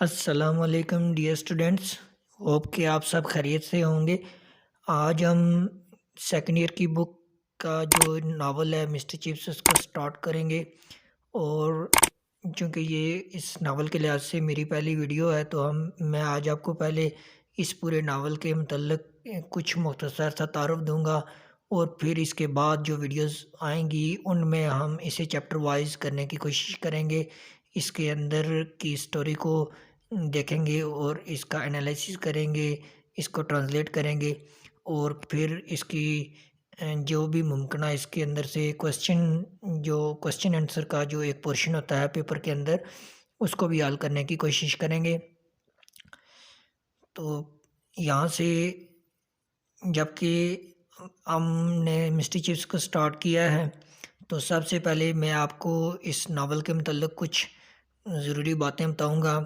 अस्सलामुअलैकुम dear students. Hope कि आप सब खैरियत से होंगे। आज हम सेकंड ईयर की बुक का जो नावल है मिस्टर चिप्स उसको स्टार्ट करेंगे। और चूँकि ये इस नावल के लिहाज से मेरी पहली वीडियो है तो मैं आज आपको पहले इस पूरे नावल के मतलब कुछ मुख्तसर सा तारुफ दूंगा और फिर इसके बाद जो वीडियोस आएंगी उनमें हम इसे चैप्टर वाइज करने की कोशिश करेंगे। इसके अंदर की स्टोरी को देखेंगे और इसका एनालिसिस करेंगे, इसको ट्रांसलेट करेंगे और फिर इसकी जो भी मुमकिन है इसके अंदर से क्वेश्चन आंसर का जो एक पोर्शन होता है पेपर के अंदर उसको भी हल करने की कोशिश करेंगे। तो यहाँ से जबकि हमने मिस्टर चिप्स को स्टार्ट किया है तो सबसे पहले मैं आपको इस नावल के मतलब कुछ ज़रूरी बातें बताऊंगा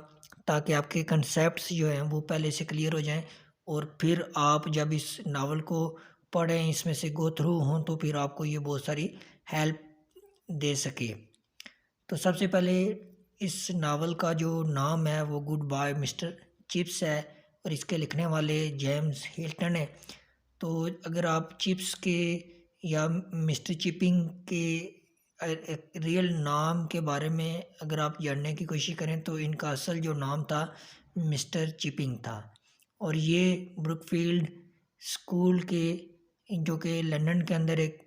ताकि आपके कंसेप्ट्स जो हैं वो पहले से क्लियर हो जाएं और फिर आप जब इस नावल को पढ़ें, इसमें से गो थ्रू हों तो फिर आपको ये बहुत सारी हेल्प दे सके। तो सबसे पहले इस नावल का जो नाम है वो गुड बाय मिस्टर चिप्स है और इसके लिखने वाले जेम्स हिल्टन है। तो अगर आप चिप्स के या मिस्टर चिपिंग के रियल नाम के बारे में अगर आप जानने की कोशिश करें तो इनका असल जो नाम था मिस्टर चिपिंग था। और ये ब्रुकफील्ड स्कूल के जो कि लंदन के अंदर एक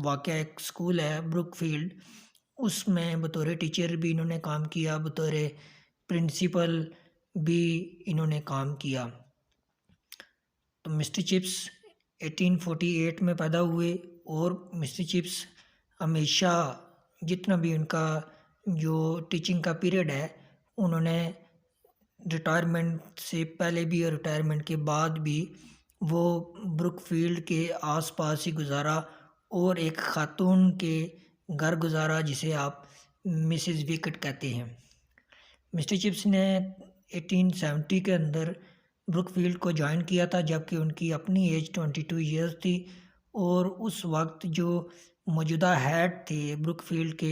वाक़या एक स्कूल है ब्रुकफील्ड, उसमें बतौर टीचर भी इन्होंने काम किया, बतौर प्रिंसिपल भी इन्होंने काम किया। तो मिस्टर चिप्स 1848 में पैदा हुए और मिस्टर चिप्स हमेशा जितना भी उनका जो टीचिंग का पीरियड है उन्होंने रिटायरमेंट से पहले भी और रिटायरमेंट के बाद भी वो ब्रुकफील्ड के आसपास ही गुजारा और एक खातून के घर गुजारा जिसे आप मिसेस विकेट कहते हैं। मिस्टर चिप्स ने 1870 के अंदर ब्रुकफील्ड को ज्वाइन किया था जबकि उनकी अपनी एज 22 ईयर्स थी और उस वक्त जो मौजूदा हेड थे ब्रुकफील्ड के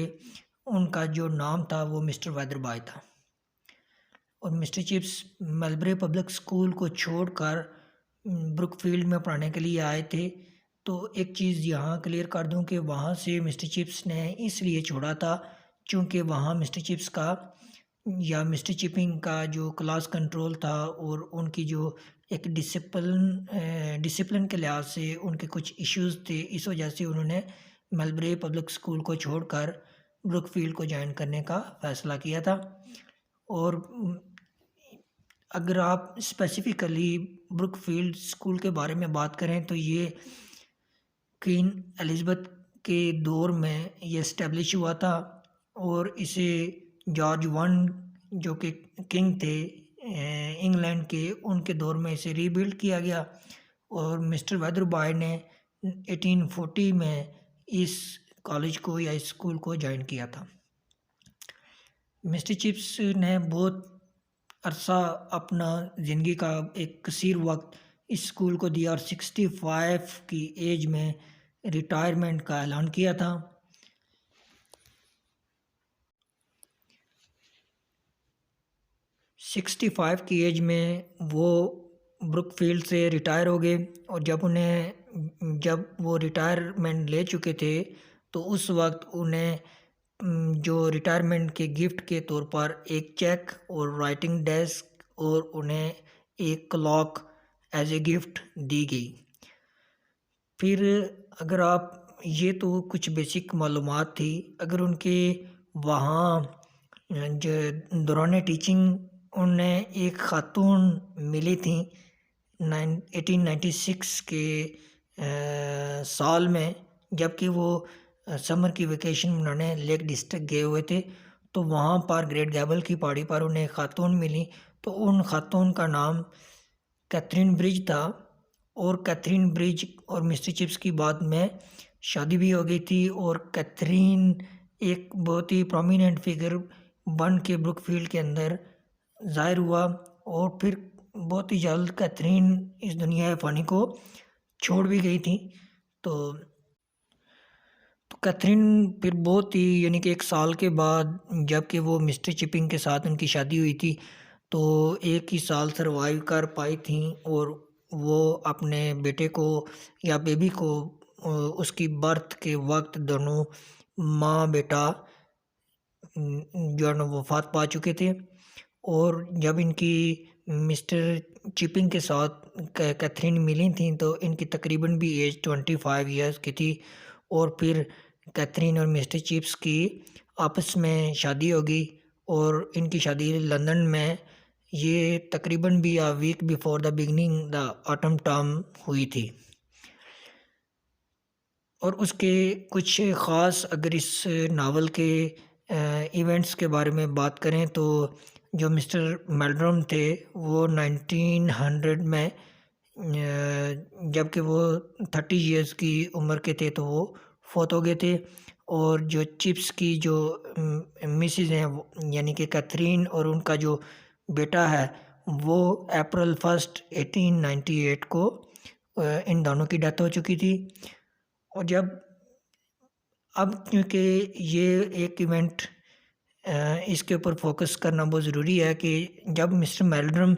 उनका जो नाम था वो मिस्टर वेदरबाय था। और मिस्टर चिप्स मेलबरे पब्लिक स्कूल को छोड़कर ब्रुकफील्ड में पढ़ाने के लिए आए थे। तो एक चीज़ यहाँ क्लियर कर दूँ कि वहाँ से मिस्टर चिप्स ने इसलिए छोड़ा था क्योंकि वहाँ मिस्टर चिप्स का या मिस्टर चिपिंग का जो क्लास कंट्रोल था और उनकी जो एक डिसिप्लिन के लिहाज से उनके कुछ इश्यूज़ थे, इस वजह से उन्होंने मेलबरे पब्लिक स्कूल को छोड़कर ब्रुकफील्ड को ज्वाइन करने का फ़ैसला किया था। और अगर आप स्पेसिफ़िकली ब्रुकफील्ड स्कूल के बारे में बात करें तो ये क्वीन एलिज़ाबेथ के दौर में ये इस्टेब्लिश हुआ था और इसे जॉर्ज वन जो कि किंग थे इंग्लैंड के, उनके दौर में इसे रीबिल्ड किया गया और मिस्टर वेदरबाय ने 1840 में इस कॉलेज को या इस स्कूल को ज्वाइन किया था। मिस्टर चिप्स ने बहुत अरसा अपना ज़िंदगी का एक कसीर वक्त इस स्कूल को दिया और 65 की एज में रिटायरमेंट का ऐलान किया था। 65 की एज में वो ब्रुकफील्ड से रिटायर हो गए और जब वो रिटायरमेंट ले चुके थे तो उस वक्त उन्हें जो रिटायरमेंट के गिफ्ट के तौर पर एक चेक और राइटिंग डेस्क और उन्हें एक क्लॉक एज ए गिफ्ट दी गई। फिर अगर आप ये तो कुछ बेसिक मालूमात थी। अगर उनके वहाँ जो दौरान टीचिंग उन्हें एक खातून मिली थी 1896 के साल में, जबकि वो समर की वेकेशन मनाने लेक डिस्ट्रिक्ट गए हुए थे तो वहाँ पर ग्रेट गैबल की पहाड़ी पर उन्हें एक खातून मिली। तो उन खातून का नाम कैथरीन ब्रिज था और कैथरीन ब्रिज और मिस्टर चिप्स की बाद में शादी भी हो गई थी और कैथरीन एक बहुत ही प्रोमिनेंट फिगर बन के ब्रुकफील्ड के अंदर ज़ाहिर हुआ और फिर बहुत ही जल्द कैथरीन इस दुनिया फ़ानी को छोड़ भी गई थी। तो कैथरीन फिर बहुत ही यानी कि 1 साल के बाद जबकि वो मिस्टर चिपिंग के साथ उनकी शादी हुई थी, तो 1 ही साल सर्वाइव कर पाई थीं और वो अपने बेटे को या बेबी को उसकी बर्थ के वक़्त दोनों माँ-बेटा जो है ना वफ़ात पा चुके थे। और जब इनकी मिस्टर चिपिंग के साथ कैथरीन मिली थी तो इनकी तकरीबन भी एज 25 इयर्स की थी। और फिर कैथरीन और मिस्टर चिप्स की आपस में शादी हो गई और इनकी शादी लंदन में ये तकरीबन भी a week before the beginning the autumn term हुई थी। और उसके कुछ ख़ास अगर इस नावल के इवेंट्स के बारे में बात करें तो जो मिस्टर मेल्ड्रम थे वो 1900 में जबकि वो 30 इयर्स की उम्र के थे तो वो फौत हो गए थे। और जो चिप्स की जो मिसेज़ हैं यानी कि कैथरीन और उनका जो बेटा है वो अप्रैल 1 1898 को इन दोनों की डेथ हो चुकी थी। और जब अब क्योंकि ये एक इवेंट इसके ऊपर फोकस करना बहुत ज़रूरी है कि जब मिस्टर मेल्ड्रम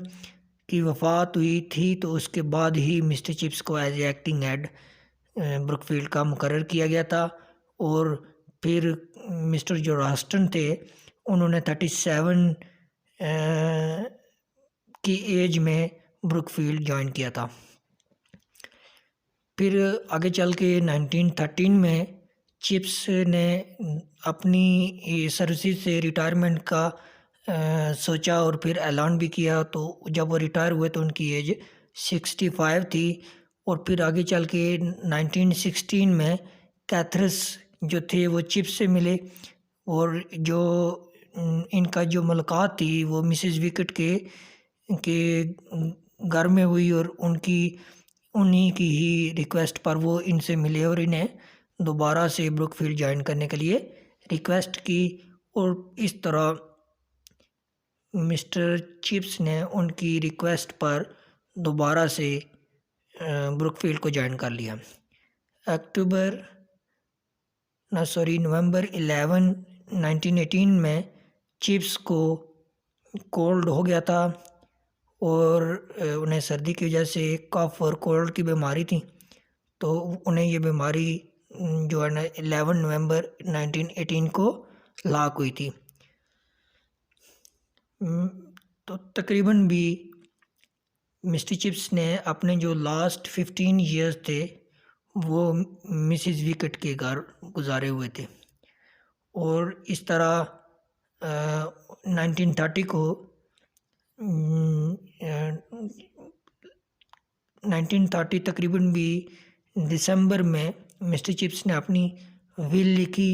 की वफ़ात हुई थी तो उसके बाद ही मिस्टर चिप्स को एज एक्टिंग हेड ब्रुकफील्ड का मुकर्रर किया गया था। और फिर मिस्टर जो रास्टन थे उन्होंने 37 की एज में ब्रुकफील्ड ज्वाइन किया था। फिर आगे चल के 1913 में चिप्स ने अपनी सर्विसेज से रिटायरमेंट का सोचा और फिर ऐलान भी किया। तो जब वो रिटायर हुए तो उनकी एज 65 थी। और फिर आगे चल के 1916 में कैथरस जो थे वो चिप्स से मिले और जो इनका जो मुलाकात थी वो मिसेस विकेट के घर में हुई और उन्हीं की ही रिक्वेस्ट पर वो इनसे मिले और इन्हें दोबारा से ब्रुकफील्ड ज्वाइन करने के लिए रिक्वेस्ट की। और इस तरह मिस्टर चिप्स ने उनकी रिक्वेस्ट पर दोबारा से ब्रुकफील्ड को ज्वाइन कर लिया। नवंबर 11 1918 में चिप्स को कोल्ड हो गया था और उन्हें सर्दी की वजह से कफ और कोल्ड की बीमारी थी। तो उन्हें ये बीमारी जो है ना 11 नवंबर 1918 को लाक हुई थी। तो तकरीबन भी मिस्टर चिप्स ने अपने जो लास्ट 15 इयर्स थे वो मिसेस विकेट के घर गुजारे हुए थे। और इस तरह 1930 को 1930 तकरीबन भी दिसंबर में मिस्टर चिप्स ने अपनी विल लिखी।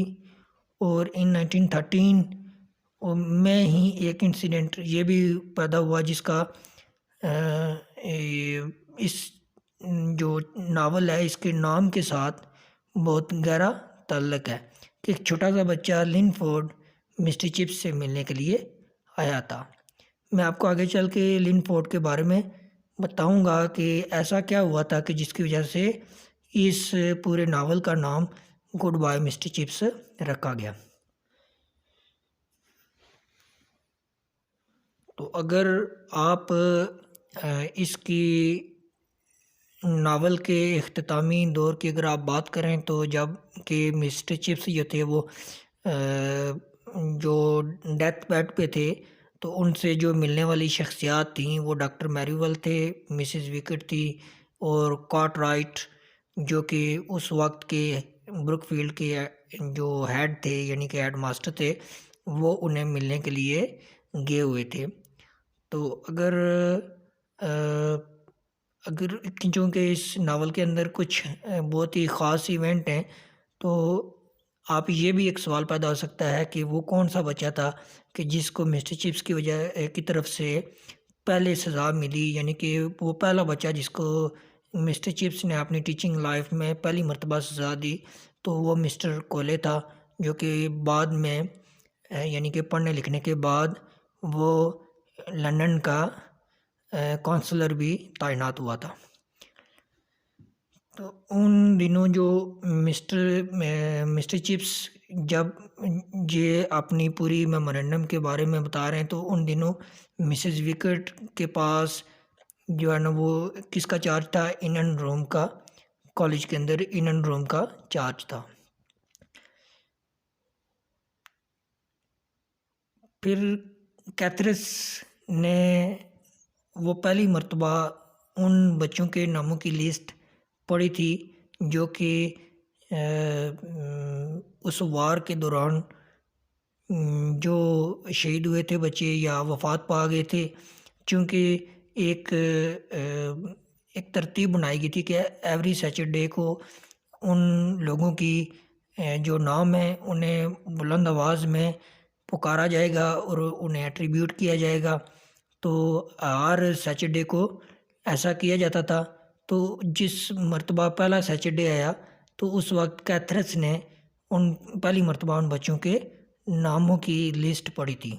और इन 1913 में ही एक इंसिडेंट ये भी पैदा हुआ जिसका इस जो नावल है इसके नाम के साथ बहुत गहरा ताल्लुक़ है कि एक छोटा सा बच्चा लिनफोर्ड मिस्टर चिप्स से मिलने के लिए आया था। मैं आपको आगे चल के लिनफोर्ड के बारे में बताऊंगा कि ऐसा क्या हुआ था कि जिसकी वजह से इस पूरे नावल का नाम गुड बाय मिस्टर चिप्स रखा गया। तो अगर आप इसकी नावल के इख्तितामी दौर की अगर आप बात करें तो जब कि मिस्टर चिप्स जो थे वो जो डेथ बेड पे थे तो उनसे जो मिलने वाली शख्सियात थीं वो डॉक्टर मैरीवेल थे, मिसेस विकेट थी और कार्टराइट जो कि उस वक्त के ब्रुकफील्ड के जो हेड थे यानी कि हेड मास्टर थे वो उन्हें मिलने के लिए गए हुए थे। तो अगर चूँकि इस नावल के अंदर कुछ बहुत ही ख़ास इवेंट हैं तो आप ये भी एक सवाल पैदा हो सकता है कि वो कौन सा बच्चा था कि जिसको मिस्टर चिप्स की वजह की तरफ से पहले सज़ा मिली, यानी कि वो पहला बच्चा जिसको मिस्टर चिप्स ने अपनी टीचिंग लाइफ में पहली मर्तबा सज़ा दी तो वो मिस्टर कोले था जो कि बाद में यानी कि पढ़ने लिखने के बाद वो लंदन का काउंसलर भी तैनात हुआ था। तो उन दिनों जो मिस्टर चिप्स जब ये अपनी पूरी मेमोरेंडम के बारे में बता रहे हैं, तो उन दिनों मिसेस विकेट के पास जो है ना वो किसका चार्ज था, इन एंड रूम का, कॉलेज के अंदर इन एंड रूम का चार्ज था। फिर कैथरस ने वो पहली मर्तबा उन बच्चों के नामों की लिस्ट पढ़ी थी जो कि उस वार के दौरान जो शहीद हुए थे बच्चे या वफ़ात पा गए थे। चूँकि एक एक तरतीब बनाई गई थी कि एवरी सैटरडे को उन लोगों की जो नाम है उन्हें बुलंद आवाज़ में पुकारा जाएगा और उन्हें एट्रीब्यूट किया जाएगा। तो हर सैटरडे को ऐसा किया जाता था। तो जिस मर्तबा पहला सैटरडे आया, तो उस वक्त कैथरस ने उन पहली मर्तबा उन बच्चों के नामों की लिस्ट पढ़ी थी।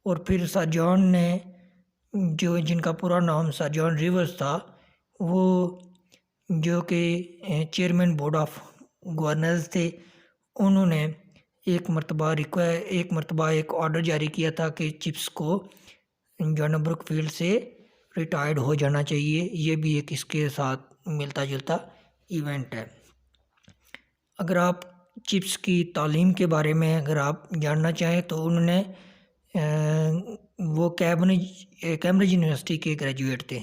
और फिर सर जॉन ने, जो जिनका पूरा नाम सर जॉन रिवर्स था, वो जो कि चेयरमैन बोर्ड ऑफ गवर्नर्स थे, उन्होंने एक मर्तबा एक ऑर्डर जारी किया था कि चिप्स को जॉन ब्रुकफील्ड से रिटायर्ड हो जाना चाहिए। ये भी एक इसके साथ मिलता जुलता इवेंट है। अगर आप चिप्स की तालीम के बारे में अगर आप जानना चाहें, तो उन्होंने वो कैम्ब्रिज यूनिवर्सिटी के ग्रेजुएट थे।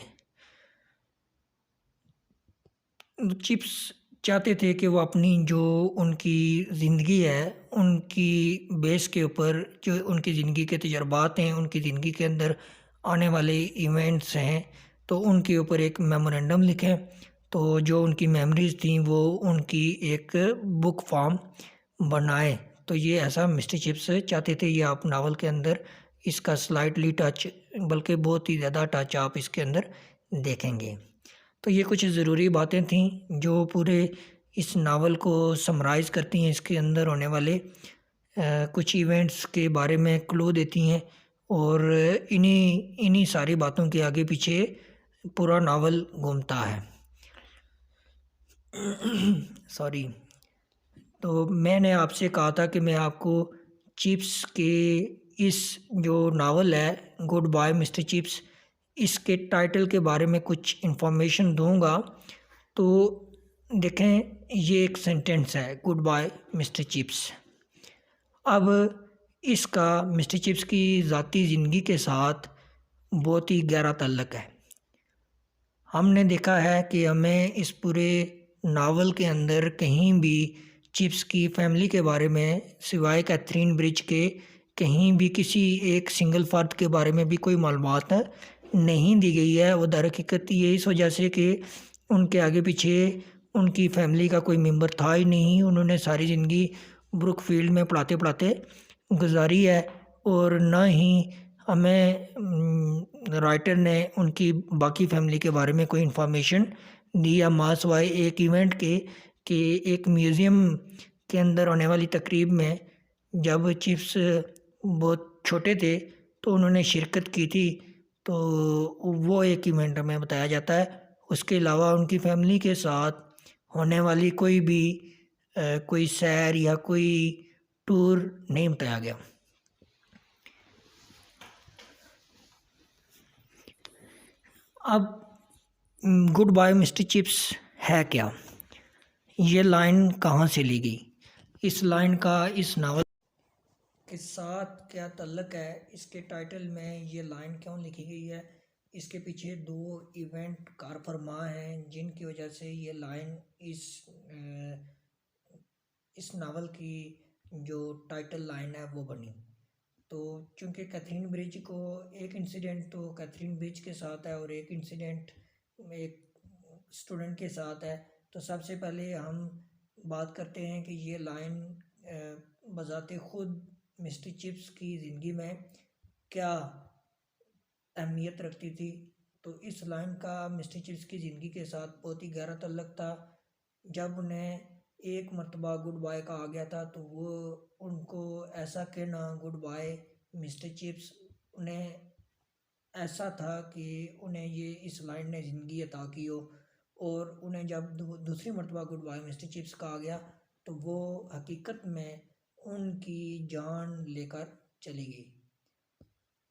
चिप्स चाहते थे कि वो अपनी जो उनकी ज़िंदगी है, उनकी बेस के ऊपर जो उनकी ज़िंदगी के तजुर्बात हैं, उनकी ज़िंदगी के अंदर आने वाले इवेंट्स हैं, तो उनके ऊपर एक मेमोरेंडम लिखें। तो जो उनकी मेमोरीज़ थी वो उनकी एक बुक फॉर्म बनाएं। तो ये ऐसा मिस्टर चिप्स चाहते थे। ये आप नावल के अंदर इसका स्लाइटली टच, बल्कि बहुत ही ज़्यादा टच आप इसके अंदर देखेंगे। तो ये कुछ ज़रूरी बातें थीं जो पूरे इस नावल को समराइज़ करती हैं, इसके अंदर होने वाले कुछ इवेंट्स के बारे में क्लू देती हैं। और इन्हीं सारी बातों के आगे पीछे पूरा नावल घूमता है। सॉरी। तो मैंने आपसे कहा था कि मैं आपको चिप्स के इस जो नावल है गुड बाय मिस्टर चिप्स, इसके टाइटल के बारे में कुछ इन्फॉर्मेशन दूंगा। तो देखें, ये एक सेंटेंस है, गुड बाय मिस्टर चिप्स। अब इसका मिस्टर चिप्स की ज़ाती ज़िंदगी के साथ बहुत ही गहरा ताल्लुक़ है। हमने देखा है कि हमें इस पूरे नावल के अंदर कहीं भी चिप्स की फैमिली के बारे में, सिवाय कैथरीन ब्रिज के, कहीं भी किसी एक सिंगल फ़र्द के बारे में भी कोई मालूमात नहीं दी गई है। वो दरहकीकत ये इस वजह से कि उनके आगे पीछे उनकी फैमिली का कोई मेंबर था ही नहीं। उन्होंने सारी ज़िंदगी ब्रुकफील्ड में पढ़ाते पढ़ाते गुजारी है, और न ही हमें राइटर ने उनकी बाकी फैमिली के बारे में कोई इन्फॉर्मेशन दी है, माँ सिवाय एक इवेंट के कि एक म्यूज़ियम के अंदर होने वाली तकरीब में जब चिप्स बहुत छोटे थे तो उन्होंने शिरकत की थी। तो वो एक इवेंट हमें बताया जाता है। उसके अलावा उनकी फैमिली के साथ होने वाली कोई भी कोई सैर या कोई टूर नहीं बताया गया। अब गुड बाय मिस्टर चिप्स है क्या? ये लाइन कहाँ से ली गई? इस लाइन का इस नावल के साथ क्या ताल्लुक़ है? इसके टाइटल में ये लाइन क्यों लिखी गई है? इसके पीछे दो इवेंट कार फरमा हैं जिनकी वजह से ये लाइन इस नावल की जो टाइटल लाइन है वो बनी। तो चूँकि कैथरीन ब्रिज को एक इंसिडेंट तो कैथरीन ब्रिज के साथ है और एक इंसिडेंट एक स्टूडेंट के साथ है, तो सबसे पहले हम बात करते हैं कि ये लाइन बज़ाते ख़ुद मिस्टर चिप्स की ज़िंदगी में क्या अहमियत रखती थी। तो इस लाइन का मिस्टर चिप्स की ज़िंदगी के साथ बहुत ही गहरा ताल्लुक़ था। जब उन्हें एक मर्तबा गुड बाय कहा गया था, तो वो उनको ऐसा कहना गुड बाय मिस्टर चिप्स उन्हें ऐसा था कि उन्हें ये इस लाइन ने ज़िंदगी अता की हो। और उन्हें जब दूसरी मरतबा गुड बाय मिस्टर चिप्स कहा गया तो वो हकीकत में उनकी जान लेकर चली गई।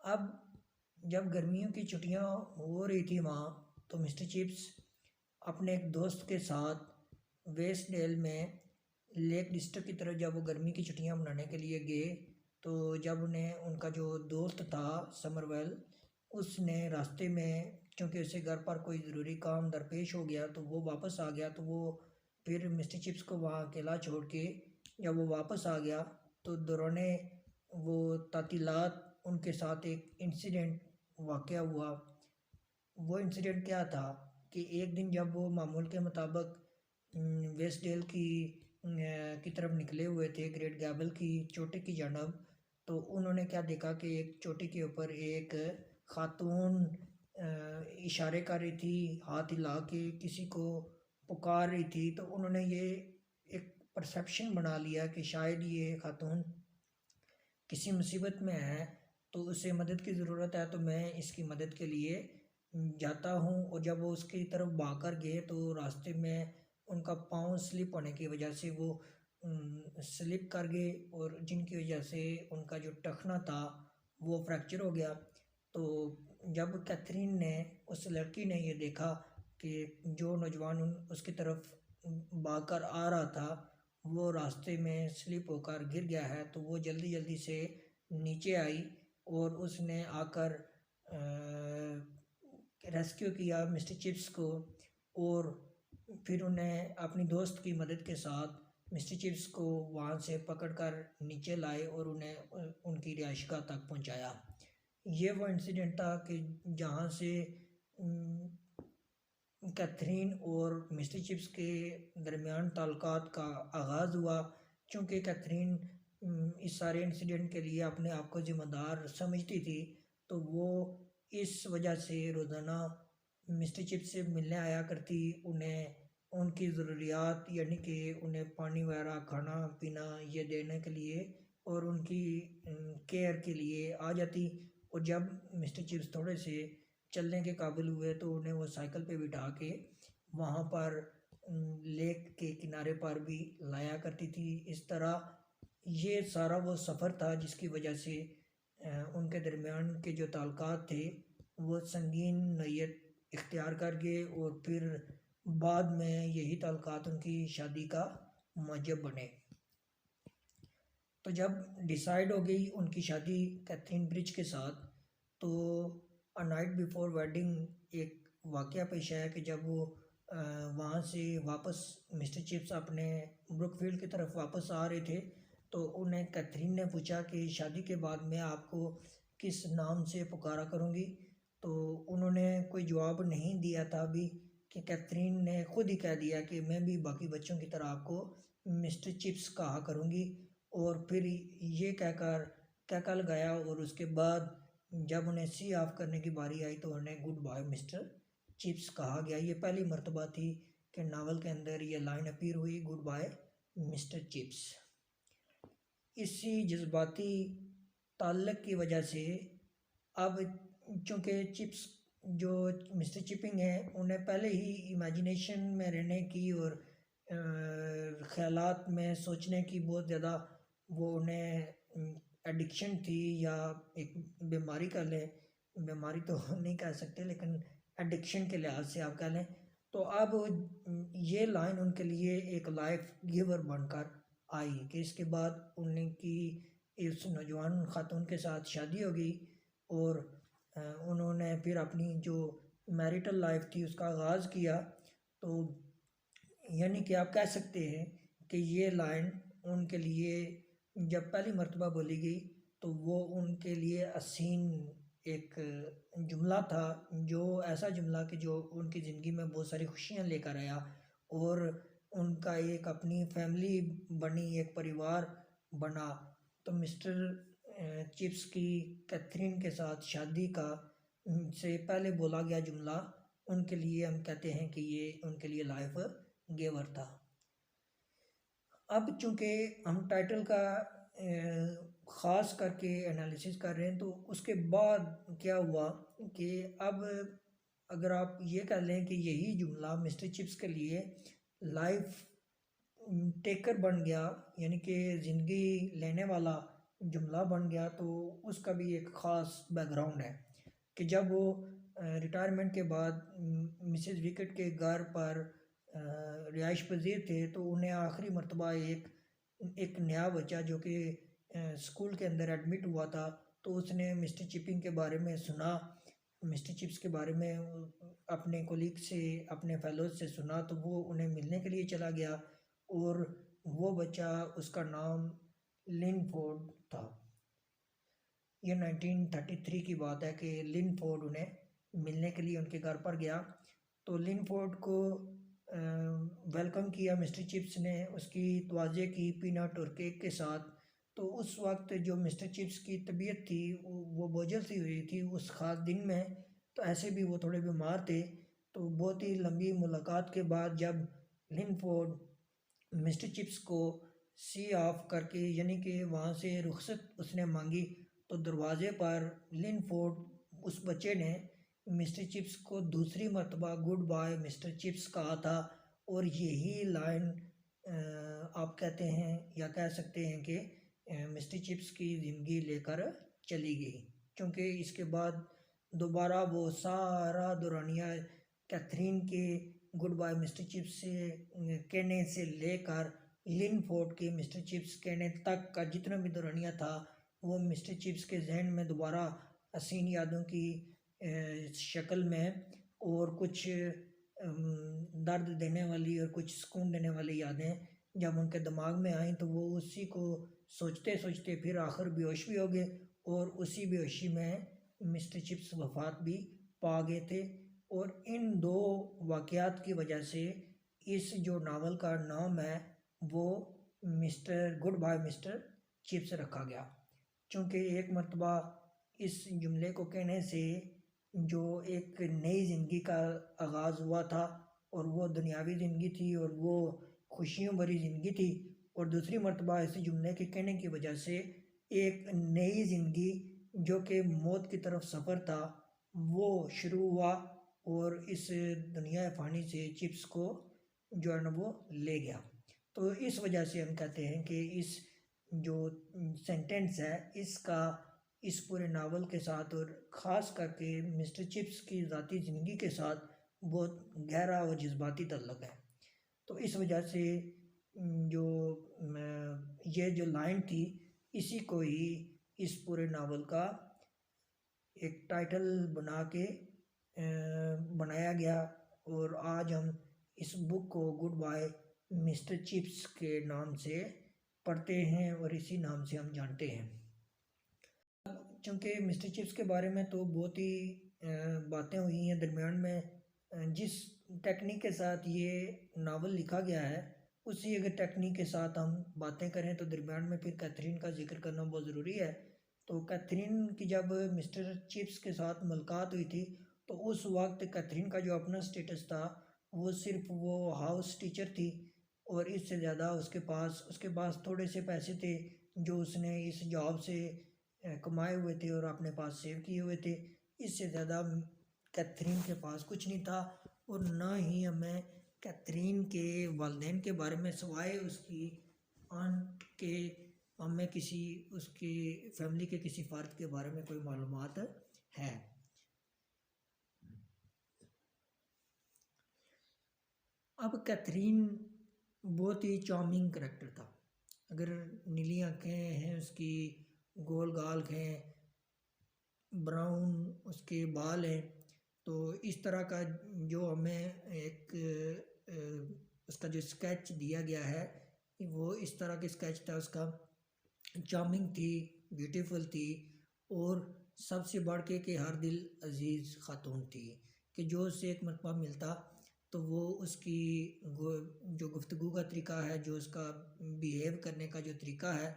अब जब गर्मियों की छुट्टियां हो रही थी वहाँ, तो मिस्टर चिप्स अपने एक दोस्त के साथ वेस्टडेल में लेक डिस्ट्रिक्ट की तरफ जब वो गर्मी की छुट्टियां मनाने के लिए गए, तो जब उन्हें उनका जो दोस्त था समरवेल, उसने रास्ते में क्योंकि उसे घर पर कोई ज़रूरी काम दरपेश हो गया तो वो वापस आ गया। तो वो फिर मिस्टर चिप्स को वहाँ अकेला छोड़ के जब वो वापस आ गया तो दौराने वो तातीलात उनके साथ एक इंसिडेंट वाक़या हुआ। वो इंसिडेंट क्या था कि एक दिन जब वो मामूल के मुताबिक वेस्टडेल की तरफ निकले हुए थे ग्रेट गैबल की चोटी की जानब, तो उन्होंने क्या देखा कि एक चोटी के ऊपर एक खातून इशारे कर रही थी, हाथ हिला के किसी को पुकार रही थी। तो उन्होंने ये एक परसेप्शन बना लिया कि शायद ये खातून किसी मुसीबत में है, तो उसे मदद की ज़रूरत है, तो मैं इसकी मदद के लिए जाता हूँ। और जब वो उसकी तरफ भाग कर गए तो रास्ते में उनका पाँव स्लिप होने की वजह से वो स्लिप कर गए और जिनकी वजह से उनका जो टखना था वो फ्रैक्चर हो गया। तो जब कैथरीन ने उस लड़की ने ये देखा कि जो नौजवान उसकी तरफ भाग कर आ रहा था वो रास्ते में स्लिप होकर गिर गया है, तो वो जल्दी जल्दी से नीचे आई और उसने आकर रेस्क्यू किया मिस्टर चिप्स को। और फिर उन्हें अपनी दोस्त की मदद के साथ मिस्टर चिप्स को वहाँ से पकड़कर नीचे लाए और उन्हें उनकी रिहाइशगाह तक पहुँचाया। ये वो इंसिडेंट था कि जहाँ से कैथरीन और मिस्टर चिप्स के दरमियान ताल्लुकात का आगाज़ हुआ। चूँकि कैथरीन इस सारे इंसिडेंट के लिए अपने आप को ज़िम्मेदार समझती थी, तो वो इस वजह से रोज़ाना मिस्टर चिप्स से मिलने आया करती, उन्हें उनकी ज़रूरियात यानी कि उन्हें पानी वगैरह खाना पीना ये देने के लिए और उनकी केयर के लिए आ जाती। और जब मिस्टर चिप्स थोड़े से चलने के काबिल हुए तो उन्हें वो साइकिल पे बिठा के वहाँ पर लेक के किनारे पर भी लाया करती थी। इस तरह ये सारा वो सफ़र था जिसकी वजह से उनके दरमियान के जो ताल्लुकात थे वो संगीन नोयत इख्तियार कर गए और फिर बाद में यही ताल्लुकात उनकी शादी का मूजब बने। तो जब डिसाइड हो गई उनकी शादी कैथरीन ब्रिज के साथ, तो अ नाइट बिफोर वेडिंग एक वाक़या पेश आया कि जब वो वहाँ से वापस मिस्टर चिप्स अपने ब्रुकफील्ड की तरफ वापस आ रहे थे, तो उन्हें कैथरीन ने पूछा कि शादी के बाद मैं आपको किस नाम से पुकारा करूँगी। तो उन्होंने कोई जवाब नहीं दिया था अभी कि कैथरीन ने खुद ही कह दिया कि मैं भी बाकी बच्चों की तरह आपको मिस्टर चिप्स कहा करूँगी। और फिर ये कहकर कहका लगाया और उसके बाद जब उन्हें सी ऑफ करने की बारी आई तो उन्हें गुड बाय मिस्टर चिप्स कहा गया। ये पहली मर्तबा थी कि नावल के अंदर ये लाइन अपीयर हुई, गुड बाय मिस्टर चिप्स। इसी जज्बाती ताल्लुक़ की वजह से अब चूँकि चिप्स जो मिस्टर चिपिंग है उन्हें पहले ही इमेजिनेशन में रहने की और ख़यालात में सोचने की बहुत ज़्यादा वो उन्हें एडिक्शन थी या एक बीमारी कह लें, बीमारी तो नहीं कह सकते लेकिन एडिक्शन के लिहाज से आप कह लें। तो अब ये लाइन उनके लिए एक लाइफ गिवर बनकर आई कि इसके बाद उनकी इस नौजवान खातून के साथ शादी हो गई और उन्होंने फिर अपनी जो मैरिटल लाइफ थी उसका आगाज़ किया। तो यानी कि आप कह सकते हैं कि ये लाइन उनके लिए जब पहली मर्तबा बोली गई तो वो उनके लिए हसीन एक जुमला था, जो ऐसा जुमला कि जो उनकी ज़िंदगी में बहुत सारी खुशियाँ लेकर आया और उनका एक अपनी फैमिली बनी, एक परिवार बना। तो मिस्टर चिप्स की कैथरीन के साथ शादी का से पहले बोला गया जुमला उनके लिए हम कहते हैं कि ये उनके लिए लाइफ गिवर था। अब चूँकि हम टाइटल का ख़ास करके एनालिसिस कर रहे हैं तो उसके बाद क्या हुआ कि अब अगर आप ये कह लें कि यही जुमला मिस्टर चिप्स के लिए लाइफ टेकर बन गया, यानी कि ज़िंदगी लेने वाला जुमला बन गया, तो उसका भी एक ख़ास बैकग्राउंड है कि जब वो रिटायरमेंट के बाद मिसेस विकेट के घर पर रिहाइश पज़ीर थे, तो उन्हें आखिरी मर्तबा एक नया बच्चा जो कि स्कूल के अंदर एडमिट हुआ था, तो उसने मिस्टर चिपिंग के बारे में सुना, मिस्टर चिप्स के बारे में अपने कोलीग से, अपने फेलोज से सुना, तो वो उन्हें मिलने के लिए चला गया और वो बच्चा, उसका नाम लिनफोर्ड था। ये 1933 की बात है कि लिनफोर्ड उन्हें मिलने के लिए उनके घर पर गया। तो लिनफोर्ड को वेलकम किया मिस्टर चिप्स ने, उसकी तवाज़े की पीनट और केक के साथ। तो उस वक्त जो मिस्टर चिप्स की तबीयत थी वो बोझल सी हुई थी उस ख़ास दिन में, तो ऐसे भी वो थोड़े बीमार थे। तो बहुत ही लंबी मुलाकात के बाद जब लिनफोर्ड मिस्टर चिप्स को सी ऑफ करके, यानी कि वहाँ से रुखसत उसने मांगी, तो दरवाज़े पर लिनफोर्ड उस बच्चे ने मिस्टर चिप्स को दूसरी मर्तबा गुड बाय मिस्टर चिप्स कहा था। और यही लाइन आप कहते हैं या कह सकते हैं कि मिस्टर चिप्स की ज़िंदगी लेकर चली गई, क्योंकि इसके बाद दोबारा वो सारा दौरानिया कैथरीन के गुड बाय मिस्टर चिप्स से कहने से लेकर लिनफोर्ड के मिस्टर चिप्स कहने तक का जितना भी दौरानिया था, वो मिस्टर चिप्स के जहन में दोबारा हसीन यादों की शक्ल में और कुछ दर्द देने वाली और कुछ सुकून देने वाली यादें जब उनके दिमाग में आई, तो वो उसी को सोचते सोचते फिर आखिर बेहोश भी हो गए और उसी बेहोशी में मिस्टर चिप्स वफात भी पा गए थे। और इन दो वाक़यात की वजह से इस जो नावल का नाम है वो mister goodbye mister Chips रखा गया, क्योंकि एक मर्तबा इस जुमले को कहने से जो एक नई ज़िंदगी का आगाज़ हुआ था, और वो दुनियावी ज़िंदगी थी और वो खुशियों भरी ज़िंदगी थी, और दूसरी मर्तबा इस जुमले के कहने की वजह से एक नई ज़िंदगी जो कि मौत की तरफ सफ़र था वो शुरू हुआ, और इस दुनिया फ़ानी से चिप्स को जो है ना वो ले गया। तो इस वजह से हम कहते हैं कि इस जो सेंटेंस है इसका इस पूरे नावल के साथ और ख़ास करके मिस्टर चिप्स की ज़ाती ज़िंदगी के साथ बहुत गहरा और जज्बाती ताल्लुक़ है। तो इस वजह से जो ये जो लाइन थी इसी को ही इस पूरे नावल का एक टाइटल बना के बनाया गया, और आज हम इस बुक को गुड बाय मिस्टर चिप्स के नाम से पढ़ते हैं और इसी नाम से हम जानते हैं। चूँकि मिस्टर चिप्स के बारे में तो बहुत ही बातें हुई हैं, दरमियान में जिस टेक्निक के साथ ये नावल लिखा गया है उसी अगर टेक्निक के साथ हम बातें करें तो दरमियान में फिर कैथरीन का जिक्र करना बहुत ज़रूरी है। तो कैथरीन की जब मिस्टर चिप्स के साथ मुलाकात हुई थी, तो उस वक्त कैथरीन का जो अपना स्टेटस था वो सिर्फ वो हाउस टीचर थी, और इससे ज़्यादा उसके पास थोड़े से पैसे थे जो उसने इस जॉब से कमाए हुए थे और अपने पास सेव किए हुए थे। इससे ज़्यादा कैथरीन के पास कुछ नहीं था, और ना ही हमें कैथरीन के वालिदैन के बारे में सिवाय उसकी आंट के हमें किसी उसकी फैमिली के किसी फ़र्द के बारे में कोई मालूमात है। अब कैथरीन बहुत ही चार्मिंग करैक्टर था। अगर नीली आँखें हैं उसकी, गोल गाल हैं, ब्राउन उसके बाल हैं, तो इस तरह का जो हमें एक उसका जो स्केच दिया गया है वो इस तरह के स्केच था उसका। चार्मिंग थी, ब्यूटीफुल थी, और सबसे बढ़ के कि हर दिल अजीज़ ख़ातून थी कि जो उससे एक मरतबा मिलता तो वो उसकी जो गुफ्तगू का तरीका है, जो उसका बिहेव करने का जो तरीका है,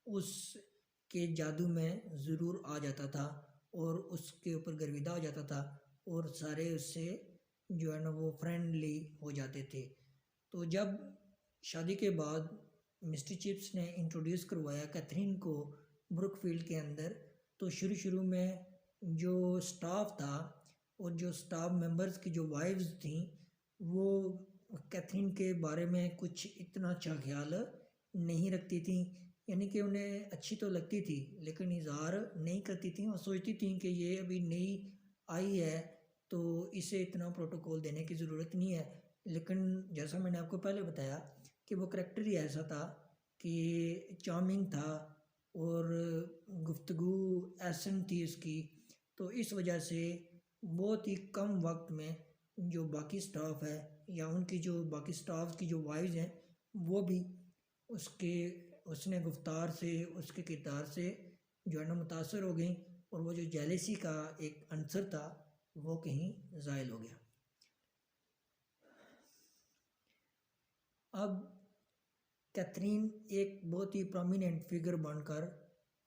उसके जादू में ज़रूर आ जाता था और उसके ऊपर गर्विदा हो जाता था, और सारे उससे जो है ना वो फ्रेंडली हो जाते थे। तो जब शादी के बाद मिस्टर चिप्स ने इंट्रोड्यूस करवाया कैथरीन को ब्रुकफील्ड के अंदर, तो शुरू में जो स्टाफ था और जो स्टाफ मेंबर्स की जो वाइफ्स थी वो कैथरीन के बारे में कुछ इतना अच्छा ख्याल नहीं रखती थी, यानी कि उन्हें अच्छी तो लगती थी लेकिन इज़हार नहीं करती थी। और सोचती थी कि ये अभी नई आई है तो इसे इतना प्रोटोकॉल देने की ज़रूरत नहीं है। लेकिन जैसा मैंने आपको पहले बताया कि वो करैक्टर ही ऐसा था कि चार्मिंग था और गुफ्तगू एसेंट थी उसकी। तो इस वजह से बहुत ही कम वक्त में जो बाकी स्टाफ है या उनकी जो बाकी स्टाफ की जो वाइव्स हैं वो भी उसके उसने गुफ्तार से उसके किरदार से जो है ना मुतासर हो गई, और वो जो जेलसी का एक अंसर था वो कहीं ज़ायल हो गया। अब कैथरीन एक बहुत ही प्रोमिनेंट फिगर बनकर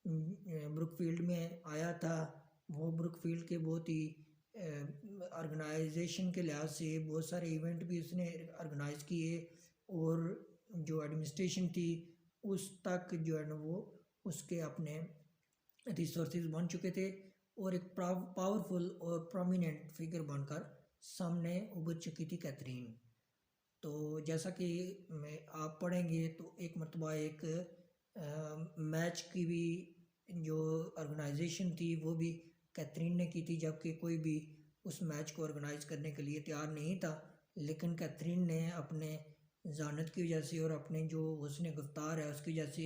ब्रुकफील्ड में आया था। वो ब्रुकफील्ड के बहुत ही ऑर्गेनाइजेशन के लिहाज से बहुत सारे इवेंट भी उसने ऑर्गेनाइज किए, और जो एडमिनिस्ट्रेशन थी उस तक जो है ना वो उसके अपने रिसोर्सेज बन चुके थे, और एक पावरफुल और प्रोमिनेंट फिगर बनकर सामने उभर चुकी थी कैथरीन। तो जैसा कि मैं आप पढ़ेंगे तो एक मरतबा एक मैच की भी जो ऑर्गेनाइजेशन थी वो भी कैथरीन ने की थी, जबकि कोई भी उस मैच को ऑर्गेनाइज करने के लिए तैयार नहीं था। लेकिन कैथरीन ने अपने ज़ानत की वजह से और अपने जो उसने गिरफ्तार है उसकी वजह से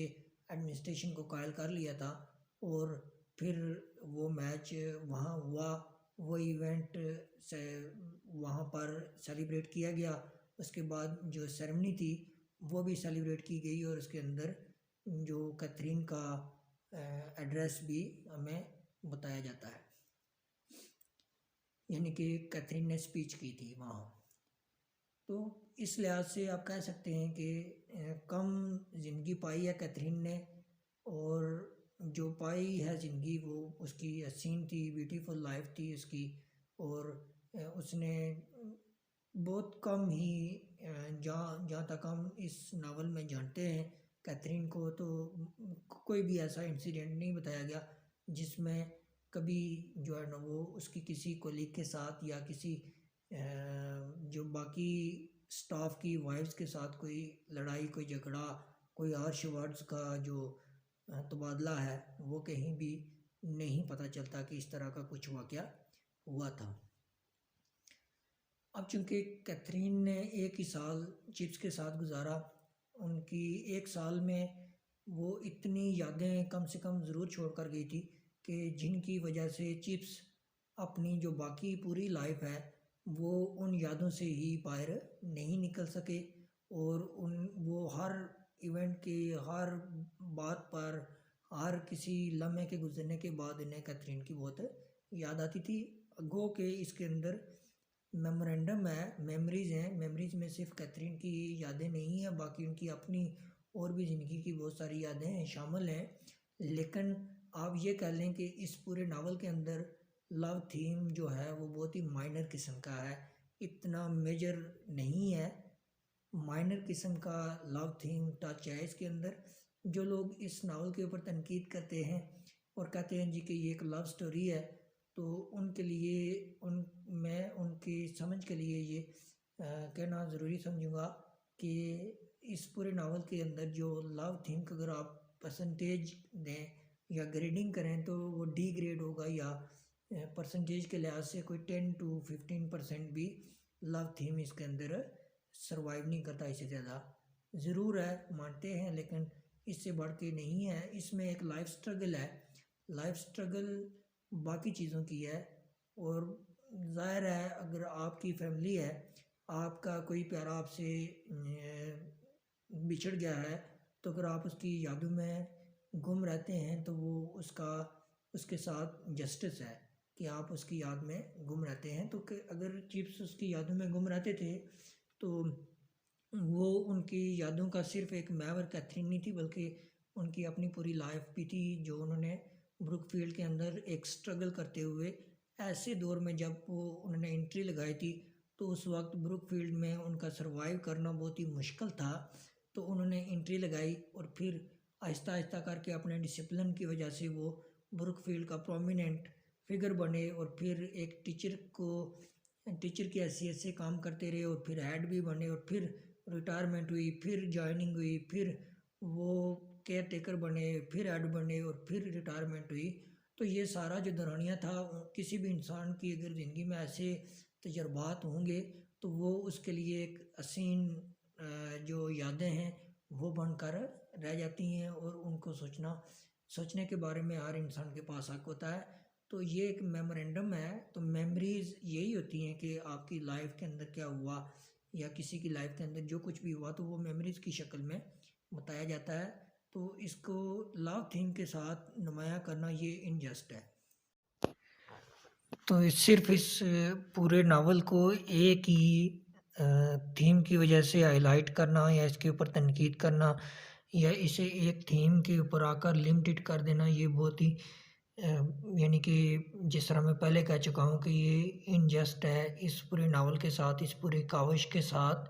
एडमिनिस्ट्रेशन को कायल कर लिया था, और फिर वो मैच वहाँ हुआ, वो इवेंट से वहाँ पर सेलिब्रेट किया गया। उसके बाद जो सेरेमनी थी वो भी सेलिब्रेट की गई, और उसके अंदर जो कैथरीन का एड्रेस भी हमें बताया जाता है, यानी कि कैथरीन ने स्पीच की थी वहाँ। तो इस लिहाज से आप कह सकते हैं कि कम ज़िंदगी पाई है कैथरीन ने, और जो पाई है ज़िंदगी वो उसकी हसीन थी, ब्यूटीफुल लाइफ थी उसकी। और उसने बहुत कम ही जहाँ जहाँ तक हम इस नावल में जानते हैं कैथरीन को, तो कोई भी ऐसा इंसिडेंट नहीं बताया गया जिसमें कभी जो है ना वो उसकी किसी कोलीग के साथ या किसी जो बाकी स्टाफ की वाइफ्स के साथ कोई लड़ाई, कोई झगड़ा, कोई हार्श वर्ड्स का जो तबादला है वो कहीं भी नहीं पता चलता कि इस तरह का कुछ वाक़या हुआ था। अब चूँकि कैथरीन ने एक ही साल चिप्स के साथ गुजारा, उनकी एक साल में वो इतनी यादें कम से कम ज़रूर छोड़ कर गई थी कि जिनकी वजह से चिप्स अपनी जो बाकी पूरी लाइफ है वो उन यादों से ही बाहर नहीं निकल सके, और वो हर इवेंट के हर बात पर हर किसी लम्हे के गुजरने के बाद इन्हें कैथरीन की बहुत याद आती थी। गो के इसके अंदर मेमोरेंडम है, मेमोरीज़ हैं, मेमोरीज़ में सिर्फ कैथरीन की यादें नहीं हैं, बाकी उनकी अपनी और भी ज़िंदगी की बहुत सारी यादें शामिल हैं। लेकिन आप ये कह लें कि इस पूरे नावल के अंदर लव थीम जो है वो बहुत ही माइनर किस्म का है, इतना मेजर नहीं है, माइनर किस्म का लव थीम टच है इसके अंदर। जो लोग इस नावल के ऊपर तनकीद करते हैं और कहते हैं जी कि ये एक लव स्टोरी है, तो उनके लिए मैं उनकी समझ के लिए ये कहना ज़रूरी समझूंगा कि इस पूरे नावल के अंदर जो लव थीम का अगर आप परसेंटेज दें या ग्रेडिंग करें तो वो डी ग्रेड होगा, या परसेंटेज के लिहाज से कोई 10 to 15% भी लव थीम इसके अंदर सरवाइव नहीं करता। इससे ज़्यादा ज़रूर है मानते हैं, लेकिन इससे बढ़ के नहीं है। इसमें एक लाइफ स्ट्रगल है, लाइफ स्ट्रगल बाकी चीज़ों की है। और ज़ाहिर है अगर आपकी फैमिली है, आपका कोई प्यारा आपसे बिछड़ गया है, तो अगर आप उसकी यादों में गुम रहते हैं तो वो उसके साथ जस्टिस है कि आप उसकी याद में गुम रहते हैं। तो अगर चिप्स उसकी यादों में गुम रहते थे तो वो उनकी यादों का सिर्फ एक महवर कैथरीन नहीं थी, बल्कि उनकी अपनी पूरी लाइफ भी थी जो उन्होंने ब्रुकफील्ड के अंदर एक स्ट्रगल करते हुए ऐसे दौर में जब वो उन्होंने एंट्री लगाई थी तो उस वक्त ब्रुकफील्ड में उनका सरवाइव करना बहुत ही मुश्किल था। तो उन्होंने एंट्री लगाई और फिर आहिस्ता आहिस्ता करके अपने डिसिप्लिन की वजह से वो ब्रुकफील्ड का प्रोमिनेंट फिगर बने और फिर एक टीचर की हैसियत से काम करते रहे और फिर हेड भी बने और फिर रिटायरमेंट हुई, फिर जॉइनिंग हुई, फिर वो केयर टेकर बने, फिर हेड बने और फिर रिटायरमेंट हुई। तो ये सारा जो दौरानिया था, किसी भी इंसान की अगर ज़िंदगी में ऐसे तजर्बात होंगे तो वो उसके लिए एक हसीन जो यादें हैं वो बनकर रह जाती हैं और उनको सोचने के बारे में हर इंसान के पास हक होता है। तो ये एक मेमोरेंडम है। तो मेमोरीज़ यही होती हैं कि आपकी लाइफ के अंदर क्या हुआ या किसी की लाइफ के अंदर जो कुछ भी हुआ तो वो मेमोरीज़ की शक्ल में बताया जाता है। तो इसको लव थीम के साथ नुमायाँ करना ये इनजस्ट है। तो सिर्फ इस पूरे नावल को एक ही थीम की वजह से हाईलाइट करना या इसके ऊपर तनकीद करना या इसे एक थीम के ऊपर आकर लिमिटेड कर देना, ये बहुत ही यानी कि जिस तरह मैं पहले कह चुका हूँ कि ये इनजस्ट है इस पूरे नावल के साथ, इस पूरी काविश के साथ।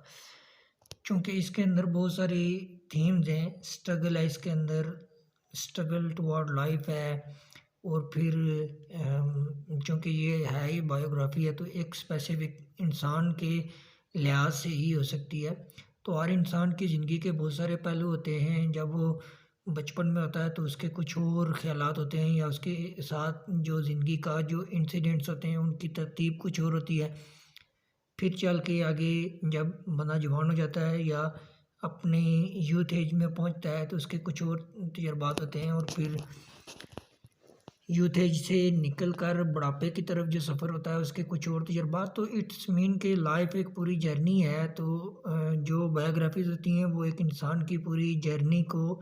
चूँकि इसके अंदर बहुत सारी थीम्स हैं, स्ट्रगल है इसके अंदर, स्ट्रगल टुवर्ड लाइफ है और फिर चूँकि ये है ही बायोग्राफी है तो एक स्पेसिफिक इंसान के लिहाज से ही हो सकती है। तो हर इंसान की ज़िंदगी के बहुत सारे पहलू होते हैं। जब वो बचपन में होता है तो उसके कुछ और ख़्यालात होते हैं या उसके साथ जो ज़िंदगी का जो इंसिडेंट्स होते हैं उनकी तरतीब कुछ और होती है। फिर चल के आगे जब बंदा जवान हो जाता है या अपनी यूथ एज में पहुंचता है तो उसके कुछ और तजर्बात होते हैं और फिर यूथ एज से निकल कर बुढ़ापे की तरफ जो सफ़र होता है उसके कुछ और तजर्बात। तो इट्स मीन के लाइफ एक पूरी जर्नी है। तो जो बायोग्राफीज़ होती हैं वो एक इंसान की पूरी जर्नी को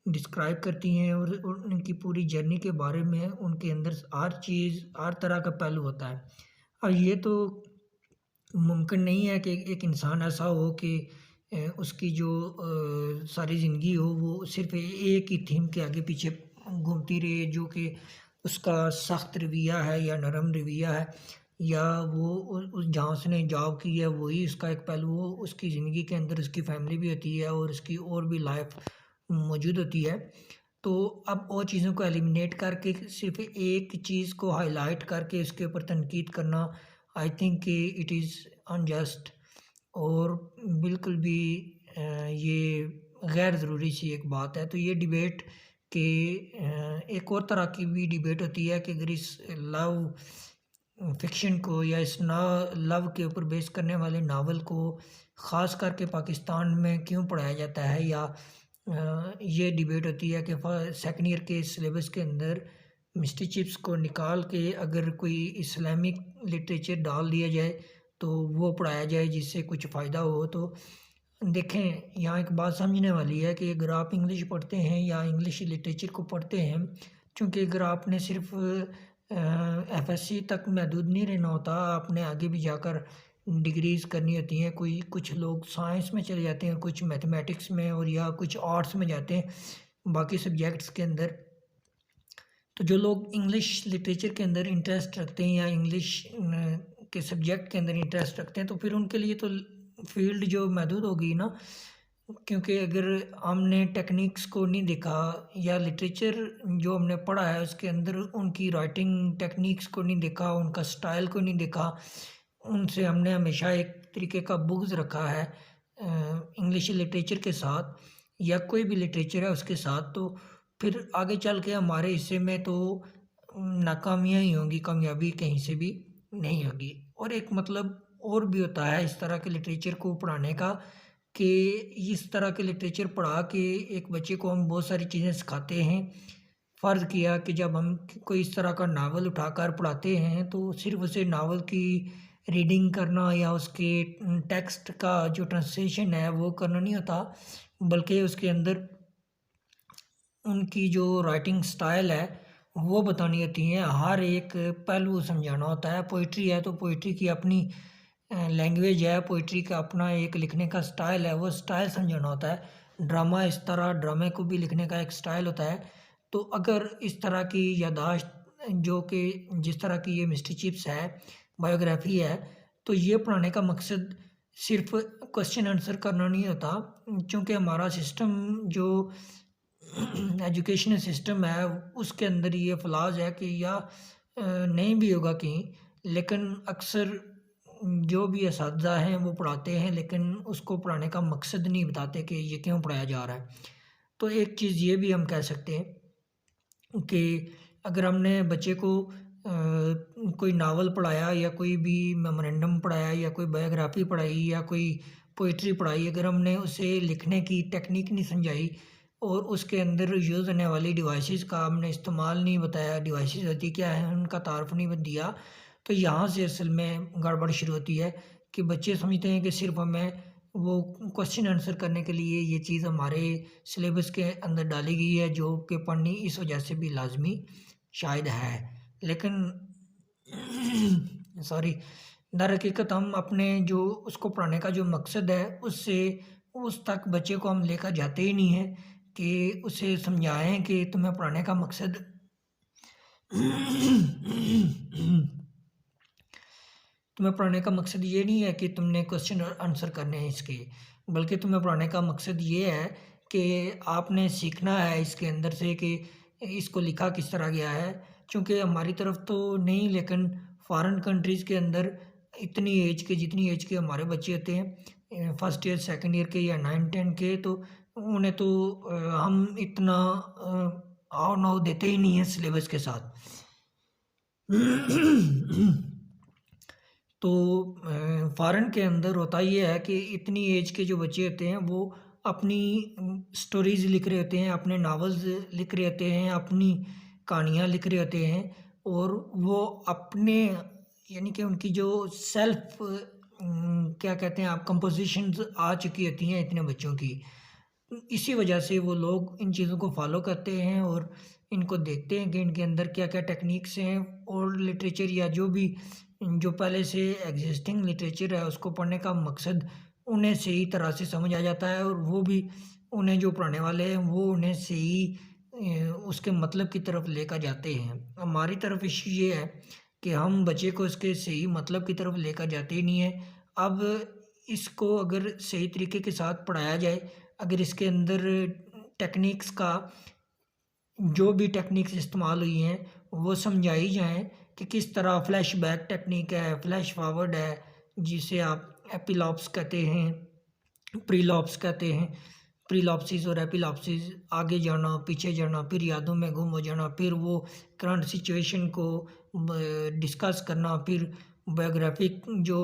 डिस्क्राइब करती हैं और उनकी पूरी जर्नी के बारे में उनके अंदर हर चीज़ हर तरह का पहलू होता है। और ये तो मुमकिन नहीं है कि एक इंसान ऐसा हो कि उसकी जो सारी ज़िंदगी हो वो सिर्फ एक ही थीम के आगे पीछे घूमती रहे, जो कि उसका सख्त रवैया है या नरम रवैया है या वो उस जहाँ उसने जॉब की है वही उसका एक पहलू हो। उसकी ज़िंदगी के अंदर उसकी फैमिली भी होती है और उसकी और भी लाइफ मौजूद होती है। तो अब और चीज़ों को एलिमिनेट करके सिर्फ एक चीज़ को हाईलाइट करके उसके ऊपर तनकीद करना, आई थिंक कि इट इज़ अनजस्ट और बिल्कुल भी ये गैर ज़रूरी सी एक बात है। तो ये डिबेट के एक और तरह की भी डिबेट होती है कि अगर इस लव फ़िक्शन को या इस लव के ऊपर बेस करने वाले नावल को ख़ास करके पाकिस्तान में क्यों पढ़ाया जाता है, या ये डिबेट होती है कि सेकंड ईयर के सिलेबस के अंदर मिस्ट्री चिप्स को निकाल के अगर कोई इस्लामिक लिटरेचर डाल दिया जाए तो वो पढ़ाया जाए जिससे कुछ फ़ायदा हो। तो देखें, यहाँ एक बात समझने वाली है कि अगर आप इंग्लिश पढ़ते हैं या इंग्लिश लिटरेचर को पढ़ते हैं, चूँकि अगर आपने सिर्फ एफएससी तक महदूद नहीं रहना होता, आपने आगे भी जाकर डिग्रीज़ करनी होती हैं। कुछ लोग साइंस में चले जाते हैं, कुछ मैथमेटिक्स में और या कुछ आर्ट्स में जाते हैं बाकी सब्जेक्ट्स के अंदर। तो जो लोग इंग्लिश लिटरेचर के अंदर इंटरेस्ट रखते हैं या इंग्लिश के सब्जेक्ट के अंदर इंटरेस्ट रखते हैं तो फिर उनके लिए तो फील्ड जो महदूद होगी ना, क्योंकि अगर हमने टेक्निक्स को नहीं देखा या लिटरेचर जो हमने पढ़ा है उसके अंदर उनकी राइटिंग टेक्निक्स को नहीं देखा, उनका स्टाइल को नहीं देखा, उनसे हमने हमेशा एक तरीके का बुग़्ज़ रखा है इंग्लिश लिटरेचर के साथ या कोई भी लिटरेचर है उसके साथ, तो फिर आगे चल के हमारे हिस्से में तो नाकामियाँ ही होंगी, कामयाबी कहीं से भी नहीं होगी। और एक मतलब और भी होता है इस तरह के लिटरेचर को पढ़ाने का कि इस तरह के लिटरेचर पढ़ा के एक बच्चे को हम बहुत सारी चीज़ें सिखाते हैं। फ़र्ज़ किया कि जब हम कोई इस तरह का नावल उठाकर पढ़ाते हैं तो सिर्फ़ उसे नावल की रीडिंग करना या उसके टेक्स्ट का जो ट्रांसलेशन है वो करना नहीं होता, बल्कि उसके अंदर उनकी जो राइटिंग स्टाइल है वो बतानी होती है, हर एक पहलू समझाना होता है। पोइट्री है तो पोइट्री की अपनी लैंग्वेज है, पोइट्री का अपना एक लिखने का स्टाइल है, वो स्टाइल समझाना होता है। ड्रामा इस तरह ड्रामे को भी लिखने का एक स्टाइल होता है। तो अगर इस तरह की याददाश्त जो कि जिस तरह की ये मिस्ट्री चिप्स है, बायोग्राफी है, तो ये पढ़ाने का मकसद सिर्फ क्वेश्चन आंसर करना नहीं होता, क्योंकि हमारा सिस्टम जो एजुकेशनल सिस्टम है उसके अंदर ये फ्लॉज है कि या नहीं भी होगा कहीं, लेकिन अक्सर जो भी असातिज़ा हैं वो पढ़ाते हैं, लेकिन उसको पढ़ाने का मकसद नहीं बताते कि ये क्यों पढ़ाया जा रहा है। तो एक चीज़ ये भी हम कह सकते हैं कि अगर हमने बच्चे को कोई नावल पढ़ाया या कोई भी मेमोरेंडम पढ़ाया या कोई बायोग्राफ़ी पढ़ाई या कोई पोइट्री पढ़ाई, अगर हमने उसे लिखने की टेक्निक नहीं समझाई और उसके अंदर यूज़ होने वाली डिवाइसेस का हमने इस्तेमाल नहीं बताया, डिवाइसेस होती क्या हैं उनका तारुफ़ नहीं दिया, तो यहाँ से असल में गड़बड़ शुरू होती है कि बच्चे समझते हैं कि सिर्फ़ हमें वो क्वेश्चन आंसर करने के लिए ये चीज़ हमारे सिलेबस के अंदर डाली गई है, जो कि पढ़नी इस वजह से भी लाज़मी शायद है। लेकिन सॉरी, दरहकीकत हम अपने जो उसको पढ़ाने का जो मकसद है उससे उस तक बच्चे को हम लेकर जाते ही नहीं हैं कि उसे समझाएँ कि तुम्हें पढ़ाने का मकसद तुम्हें पढ़ाने का मकसद ये नहीं है कि तुमने क्वेश्चन और आंसर करने हैं इसके, बल्कि तुम्हें पढ़ाने का मकसद ये है कि आपने सीखना है इसके अंदर से कि इसको लिखा किस तरह गया है। चूँकि हमारी तरफ तो नहीं, लेकिन फ़ॉरेन कंट्रीज़ के अंदर इतनी एज के जितनी एज के हमारे बच्चे होते हैं, फर्स्ट ईयर, सेकंड ईयर के या 9-10 के, तो उन्हें तो हम इतना आओ-नाव देते ही नहीं हैं सिलेबस के साथ। तो फ़ॉरेन के अंदर होता ये है कि इतनी एज के जो बच्चे होते हैं वो अपनी स्टोरीज़ लिख रहे होते हैं, अपने नॉवेल्स लिख रहे होते हैं, अपनी कहानियाँ लिख रहे होते हैं और वो अपने यानी कि उनकी जो सेल्फ क्या कहते हैं आप, कंपोज़िशंस आ चुकी होती हैं इतने बच्चों की। इसी वजह से वो लोग इन चीज़ों को फ़ॉलो करते हैं और इनको देखते हैं कि इनके अंदर क्या-क्या टेक्निक्स हैं, और लिटरेचर या जो पहले से एग्जिस्टिंग लिटरेचर है उसको पढ़ने का मकसद उन्हें सही तरह से समझ आ जाता है, और वो भी उन्हें जो पढ़ाने वाले हैं वो उन्हें सही उसके मतलब की तरफ लेकर जाते हैं। हमारी तरफ इश्यू ये है कि हम बच्चे को उसके सही मतलब की तरफ लेकर जाते ही नहीं हैं। अब इसको अगर सही तरीके के साथ पढ़ाया जाए, अगर इसके अंदर टेक्निक्स का जो भी टेक्निक्स इस्तेमाल हुई हैं वो समझाई जाएँ कि किस तरह फ्लैशबैक टेक्निक है, फ्लैश फॉरवर्ड है, जिसे आप एपिलॉप्स कहते हैं, प्रीलॉप्स कहते हैं। प्रीलॉप्सिस और एपिलॉप्सिस, आगे जाना, पीछे जाना, फिर यादों में गुम हो जाना, फिर वो करंट सिचुएशन को डिस्कस करना, फिर बायोग्राफिक जो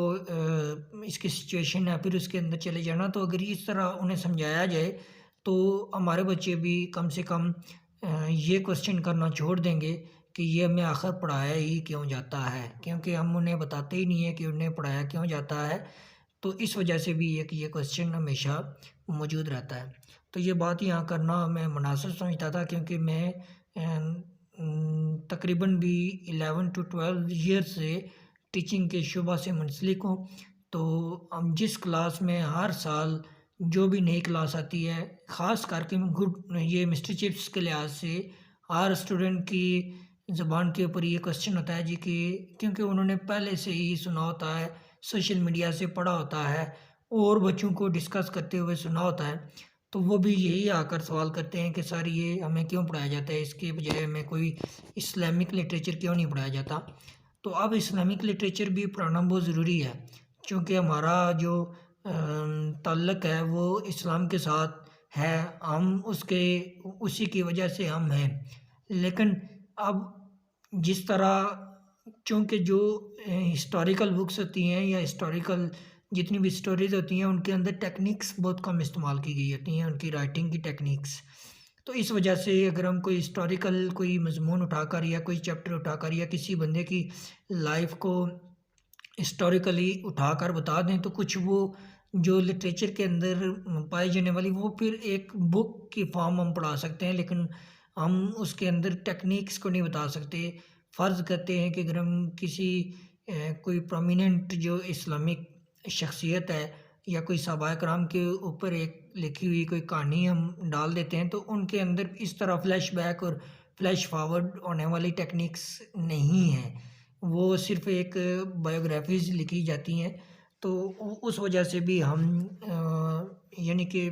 इसकी सिचुएशन है फिर उसके अंदर चले जाना। तो अगर इस तरह उन्हें समझाया जाए तो हमारे बच्चे भी कम से कम ये क्वेश्चन करना छोड़ देंगे कि ये हमें आखिर पढ़ाया ही क्यों जाता है, क्योंकि हम उन्हें बताते ही नहीं है कि उन्हें पढ़ाया क्यों जाता है। तो इस वजह से भी एक ये क्वेश्चन हमेशा मौजूद रहता है। तो ये बात यहाँ करना मैं मुनासिब समझता था, क्योंकि मैं तकरीबन भी 11 टू 12 ईयर से टीचिंग के शुबा से मुंसलिक हूँ। तो हम जिस क्लास में हर साल जो भी नई क्लास आती है, ख़ास करके ये मिस्टर चिप्स के लिहाज से हर स्टूडेंट की ज़बान के ऊपर ये क्वेश्चन होता है जी, कि क्योंकि उन्होंने पहले से ही सुना होता है, सोशल मीडिया से पढ़ा होता है और बच्चों को डिस्कस करते हुए सुना होता है, तो वो भी यही आकर सवाल करते हैं कि सर ये हमें क्यों पढ़ाया जाता है, इसके बजाय हमें कोई इस्लामिक लिटरेचर क्यों नहीं पढ़ाया जाता। तो अब इस्लामिक लिटरेचर भी पढ़ाना बहुत ज़रूरी है, क्योंकि हमारा जो ताल्लुक़ है वो इस्लाम के साथ है, हम उसी की वजह से हम हैं। लेकिन अब जिस तरह, चूँकि जो हिस्टोरिकल बुक्स होती हैं या हिस्टोरिकल जितनी भी स्टोरीज़ होती हैं उनके अंदर टेक्निक्स बहुत कम इस्तेमाल की गई होती हैं, उनकी राइटिंग की टेक्निक्स। तो इस वजह से अगर हम कोई हिस्टोरिकल कोई मज़मून उठाकर या कोई चैप्टर उठाकर या किसी बंदे की लाइफ़ को हिस्टोरिकली उठाकर बता दें, तो कुछ वो जो लिटरेचर के अंदर पाई जाने वाली वो फिर एक बुक की फॉर्म हम पढ़ा सकते हैं, लेकिन हम उसके अंदर टेक्निक्स को नहीं बता सकते। फ़र्ज़ करते हैं कि अगर हम किसी कोई प्रोमिनेंट जो इस्लामिक शख्सियत है या कोई सहाबाए कराम के ऊपर एक लिखी हुई कोई कहानी हम डाल देते हैं, तो उनके अंदर इस तरह फ्लैशबैक और फ्लैश फॉरवर्ड होने वाली टेक्निक्स नहीं हैं। वो सिर्फ़ एक बायोग्राफ़ीज़ लिखी जाती हैं। तो उस वजह से भी हम यानी कि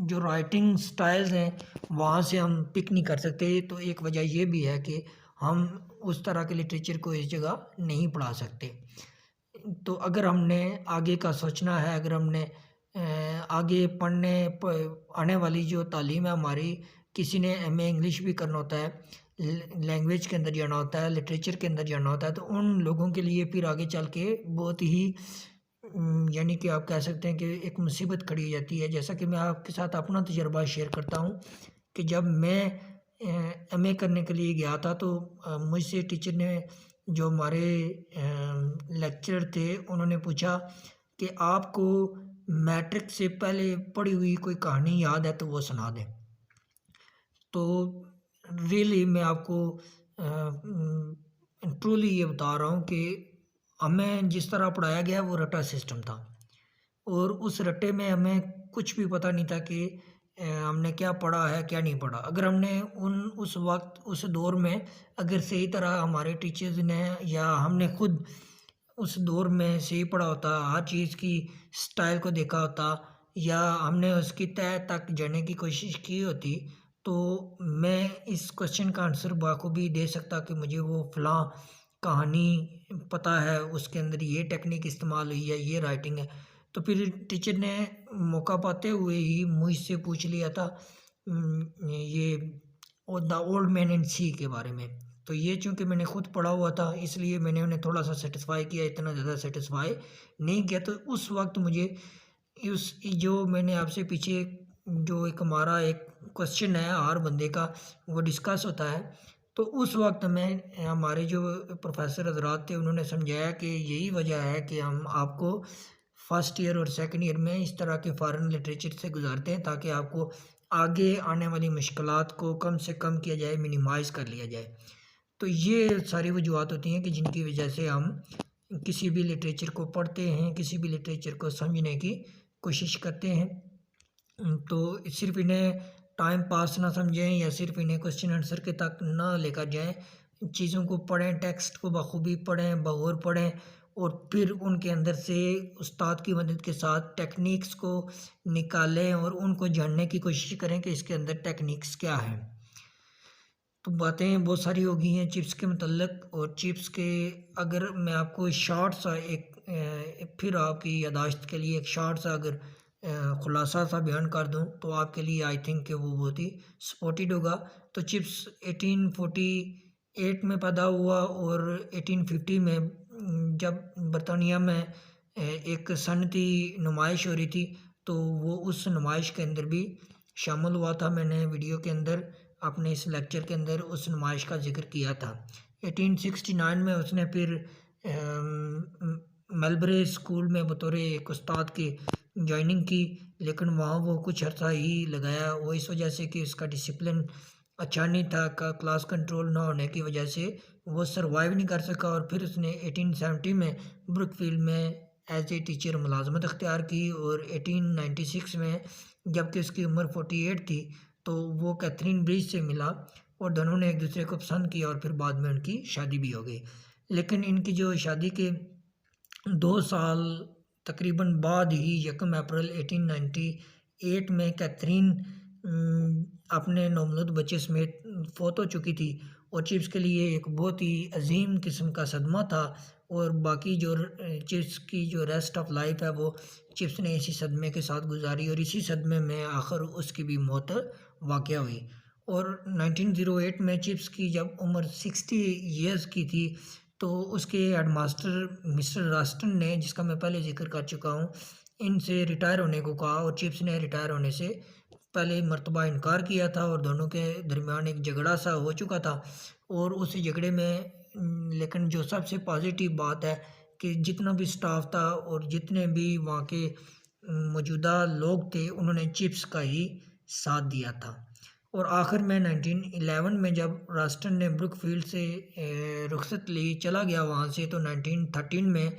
जो राइटिंग स्टाइल्स हैं वहाँ से हम पिक नहीं कर सकते। तो एक वजह ये भी है कि हम उस तरह के लिटरेचर को इस जगह नहीं पढ़ा सकते। तो अगर हमने आगे का सोचना है, अगर हमने आगे आने वाली जो तालीम है हमारी, किसी ने एमए इंग्लिश भी करना होता है, लैंग्वेज के अंदर जाना होता है, लिटरेचर के अंदर जाना होता है, तो उन लोगों के लिए फिर आगे चल के बहुत ही यानी कि आप कह सकते हैं कि एक मुसीबत खड़ी हो जाती है। जैसा कि मैं आपके साथ अपना तजुर्बा शेयर करता हूँ कि जब मैं एमए करने के लिए गया था, तो मुझसे टीचर ने, जो हमारे लेक्चरर थे, उन्होंने पूछा कि आपको मैट्रिक से पहले पढ़ी हुई कोई कहानी याद है तो वो सुना दें। तो रियली मैं आपको ट्रूली ये बता रहा हूँ कि हमें जिस तरह पढ़ाया गया वो रटा सिस्टम था, और उस रट्टे में हमें कुछ भी पता नहीं था कि हमने क्या पढ़ा है क्या नहीं पढ़ा। अगर हमने उस वक्त उस दौर में अगर सही तरह हमारे टीचर्स ने या हमने खुद उस दौर में सही पढ़ा होता, हर चीज़ की स्टाइल को देखा होता, या हमने उसकी तह तक जाने की कोशिश की होती, तो मैं इस क्वेश्चन का आंसर बाखूबी दे सकता कि मुझे वो फ़लाँ कहानी पता है, उसके अंदर ये टेक्निक इस्तेमाल हुई है, ये राइटिंग है। तो फिर टीचर ने मौका पाते हुए ही मुझसे पूछ लिया था ये द ओल्ड मैन एंड सी के बारे में। तो ये चूँकि मैंने खुद पढ़ा हुआ था, इसलिए मैंने उन्हें थोड़ा-सा सैटिस्फाई किया, इतना ज़्यादा सैटिस्फाई नहीं किया। तो उस वक़्त मुझे उस जो मैंने आपसे पीछे जो एक हमारा एक क्वेश्चन है हर बंदे का, वो डिस्कस होता है, तो उस वक़्त में हमारे जो प्रोफ़ेसर हज़रात थे, उन्होंने समझाया कि यही वजह है कि हम आपको फर्स्ट ईयर और सेकंड ईयर में इस तरह के फ़ॉरेन लिटरेचर से गुज़ारते हैं, ताकि आपको आगे आने वाली मुश्किलात को कम से कम किया जाए, मिनिमाइज़ कर लिया जाए। तो ये सारी वजूहत होती हैं कि जिनकी वजह से हम किसी भी लिटरेचर को पढ़ते हैं, किसी भी लिटरेचर को समझने की कोशिश करते हैं। तो सिर्फ़ इन्हें टाइम पास ना समझें या सिर्फ़ इन्हें क्वेश्चन आंसर के तक ना लेकर जाएँ। चीज़ों को पढ़ें, टेक्स्ट को बखूबी पढ़ें, बगौर पढ़ें, और फिर उनके अंदर से उस्ताद की मदद के साथ टेक्निक्स को निकालें और उनको जानने की कोशिश करें कि इसके अंदर टेक्निक्स क्या हैं। तो बातें बहुत सारी हो गई हैं चिप्स के मतलब, और चिप्स के अगर मैं आपको शॉर्ट सा एक फिर आपकी याददाश्त के लिए एक शॉर्ट सा अगर खुलासा सा बयान कर दूं, तो आपके लिए आई थिंक कि वो बहुत ही सपोर्टेड होगा। तो चिप्स 1848 में पैदा हुआ, और 1850 में जब बरतानिया में एक सनती नुमाइश हो रही थी, तो वो उस नुमाइश के अंदर भी शामिल हुआ था। मैंने वीडियो के अंदर अपने इस लेक्चर के अंदर उस नुमाइश का ज़िक्र किया था। 1869 में उसने फिर मेलबरे स्कूल में बतौर एक उस्ताद की जॉइनिंग की, लेकिन वहाँ वो कुछ अर्सा ही लगाया। वो इस वजह से कि उसका डिसिप्लिन अच्छा नहीं था, क्लास कंट्रोल ना होने की वजह से वो सरवाइव नहीं कर सका, और फिर उसने 1870 में ब्रुकफील्ड में एज ए टीचर मुलाजमत अख्तियार की, और 1896 में जबकि उसकी उम्र 48 थी, तो वो कैथरीन ब्रिज से मिला, और दोनों ने एक दूसरे को पसंद किया, और फिर बाद में उनकी शादी भी हो गई। लेकिन इनकी जो शादी के 2 साल तकरीबन बाद ही 1 अप्रैल 1898 में कैथरीन अपने नौमौलूद बच्चे समेत फ़ौत हो चुकी थी, और चिप्स के लिए एक बहुत ही अजीम किस्म का सदमा था, और बाकी जो चिप्स की जो रेस्ट ऑफ लाइफ है वो चिप्स ने इसी सदमे के साथ गुजारी, और इसी सदमे में आखिर उसकी भी मौत वाक़या हुई। और 1908 में चिप्स की जब उम्र 60 ईयर्स की थी, तो उसके हेडमास्टर मिस्टर रास्टन ने, जिसका मैं पहले ज़िक्र कर चुका हूँ, इनसे रिटायर होने को कहा, और चिप्स ने रिटायर होने से पहले मर्तबा इनकार किया था, और दोनों के दरमियान एक झगड़ा सा हो चुका था। और उस झगड़े में लेकिन जो सबसे पॉजिटिव बात है कि जितना भी स्टाफ था और जितने भी वहाँ के मौजूदा लोग थे, उन्होंने चिप्स का ही साथ दिया था। और आखिर में 1911 में जब रास्टन ने ब्रुकफील्ड से रुखसत ली, चला गया वहाँ से, तो 1913 में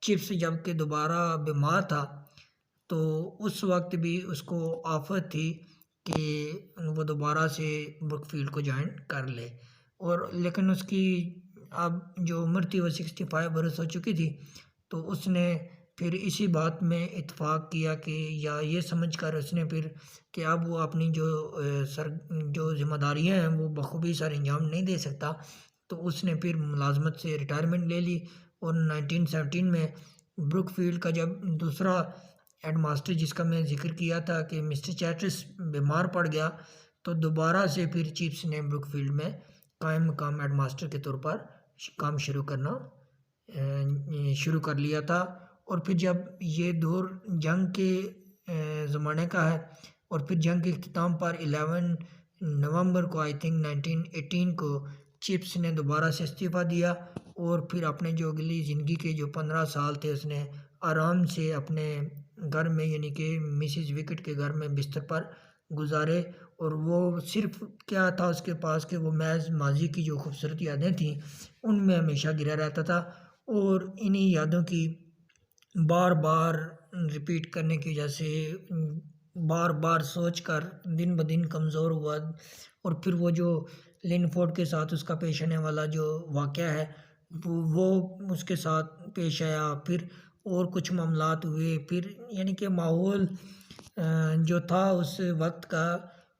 चिप्स जबकि दोबारा बीमार था, तो उस वक्त भी उसको आफत थी कि वो दोबारा से ब्रुकफील्ड को ज्वाइन कर ले। और लेकिन उसकी अब जो उम्र थी वो 65 बरस हो चुकी थी, तो उसने फिर इसी बात में इत्फाक किया कि, या ये समझकर उसने फिर कि अब वो अपनी जो ज़िम्मेदारियाँ हैं वो बखूबी सर अंजाम नहीं दे सकता, तो उसने फिर मुलाजमत से रिटायरमेंट ले ली और 1917 में ब्रुकफील्ड का जब दूसरा हेडमास्टर जिसका मैं ज़िक्र किया था कि मिस्टर चैटर्स बीमार पड़ गया, तो दोबारा से फिर चिप्स ने ब्रुकफील्ड में कायम मकाम हेडमास्टर के तौर पर काम शुरू कर लिया था। और फिर जब ये दौर जंग के ज़माने का है और फिर जंग के अख्ताम पर 11 नवंबर को आई थिंक 1918 को चिप्स ने दोबारा से इस्तीफ़ा दिया और फिर अपने जो अगली ज़िंदगी के जो 15 साल थे उसने आराम से अपने घर में यानी कि मिसेस विकेट के घर में बिस्तर पर गुजारे। और वो सिर्फ क्या था उसके पास कि वो महज माजी की जो खूबसूरत यादें थीं उनमें हमेशा घिरा रहता था और इन्हीं यादों की बार बार रिपीट करने की वजह से बार बार सोच कर दिन ब दिन कमज़ोर हुआ। और फिर वो जो लिनफोर्ड के साथ उसका पेश आने वाला जो वाक़या है वो उसके साथ पेश आया। फिर और कुछ मामलात हुए, फिर यानी कि माहौल जो था उस वक्त का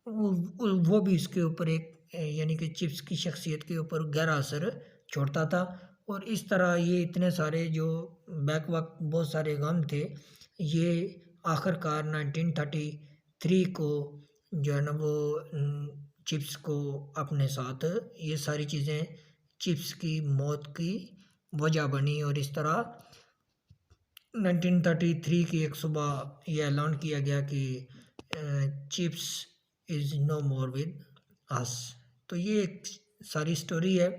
वो भी इसके ऊपर एक यानी कि चिप्स की शख्सियत के ऊपर गहरा असर छोड़ता था। और इस तरह ये इतने सारे जो बैक वक्त बहुत सारे गम थे, ये आखिरकार 1933 को जो है ना वो चिप्स को अपने साथ ये सारी चीज़ें चिप्स की मौत की वजह बनी। और इस तरह 1933 की एक सुबह ये ऐलान किया गया कि Chips is no more with us. तो ये एक सारी स्टोरी है।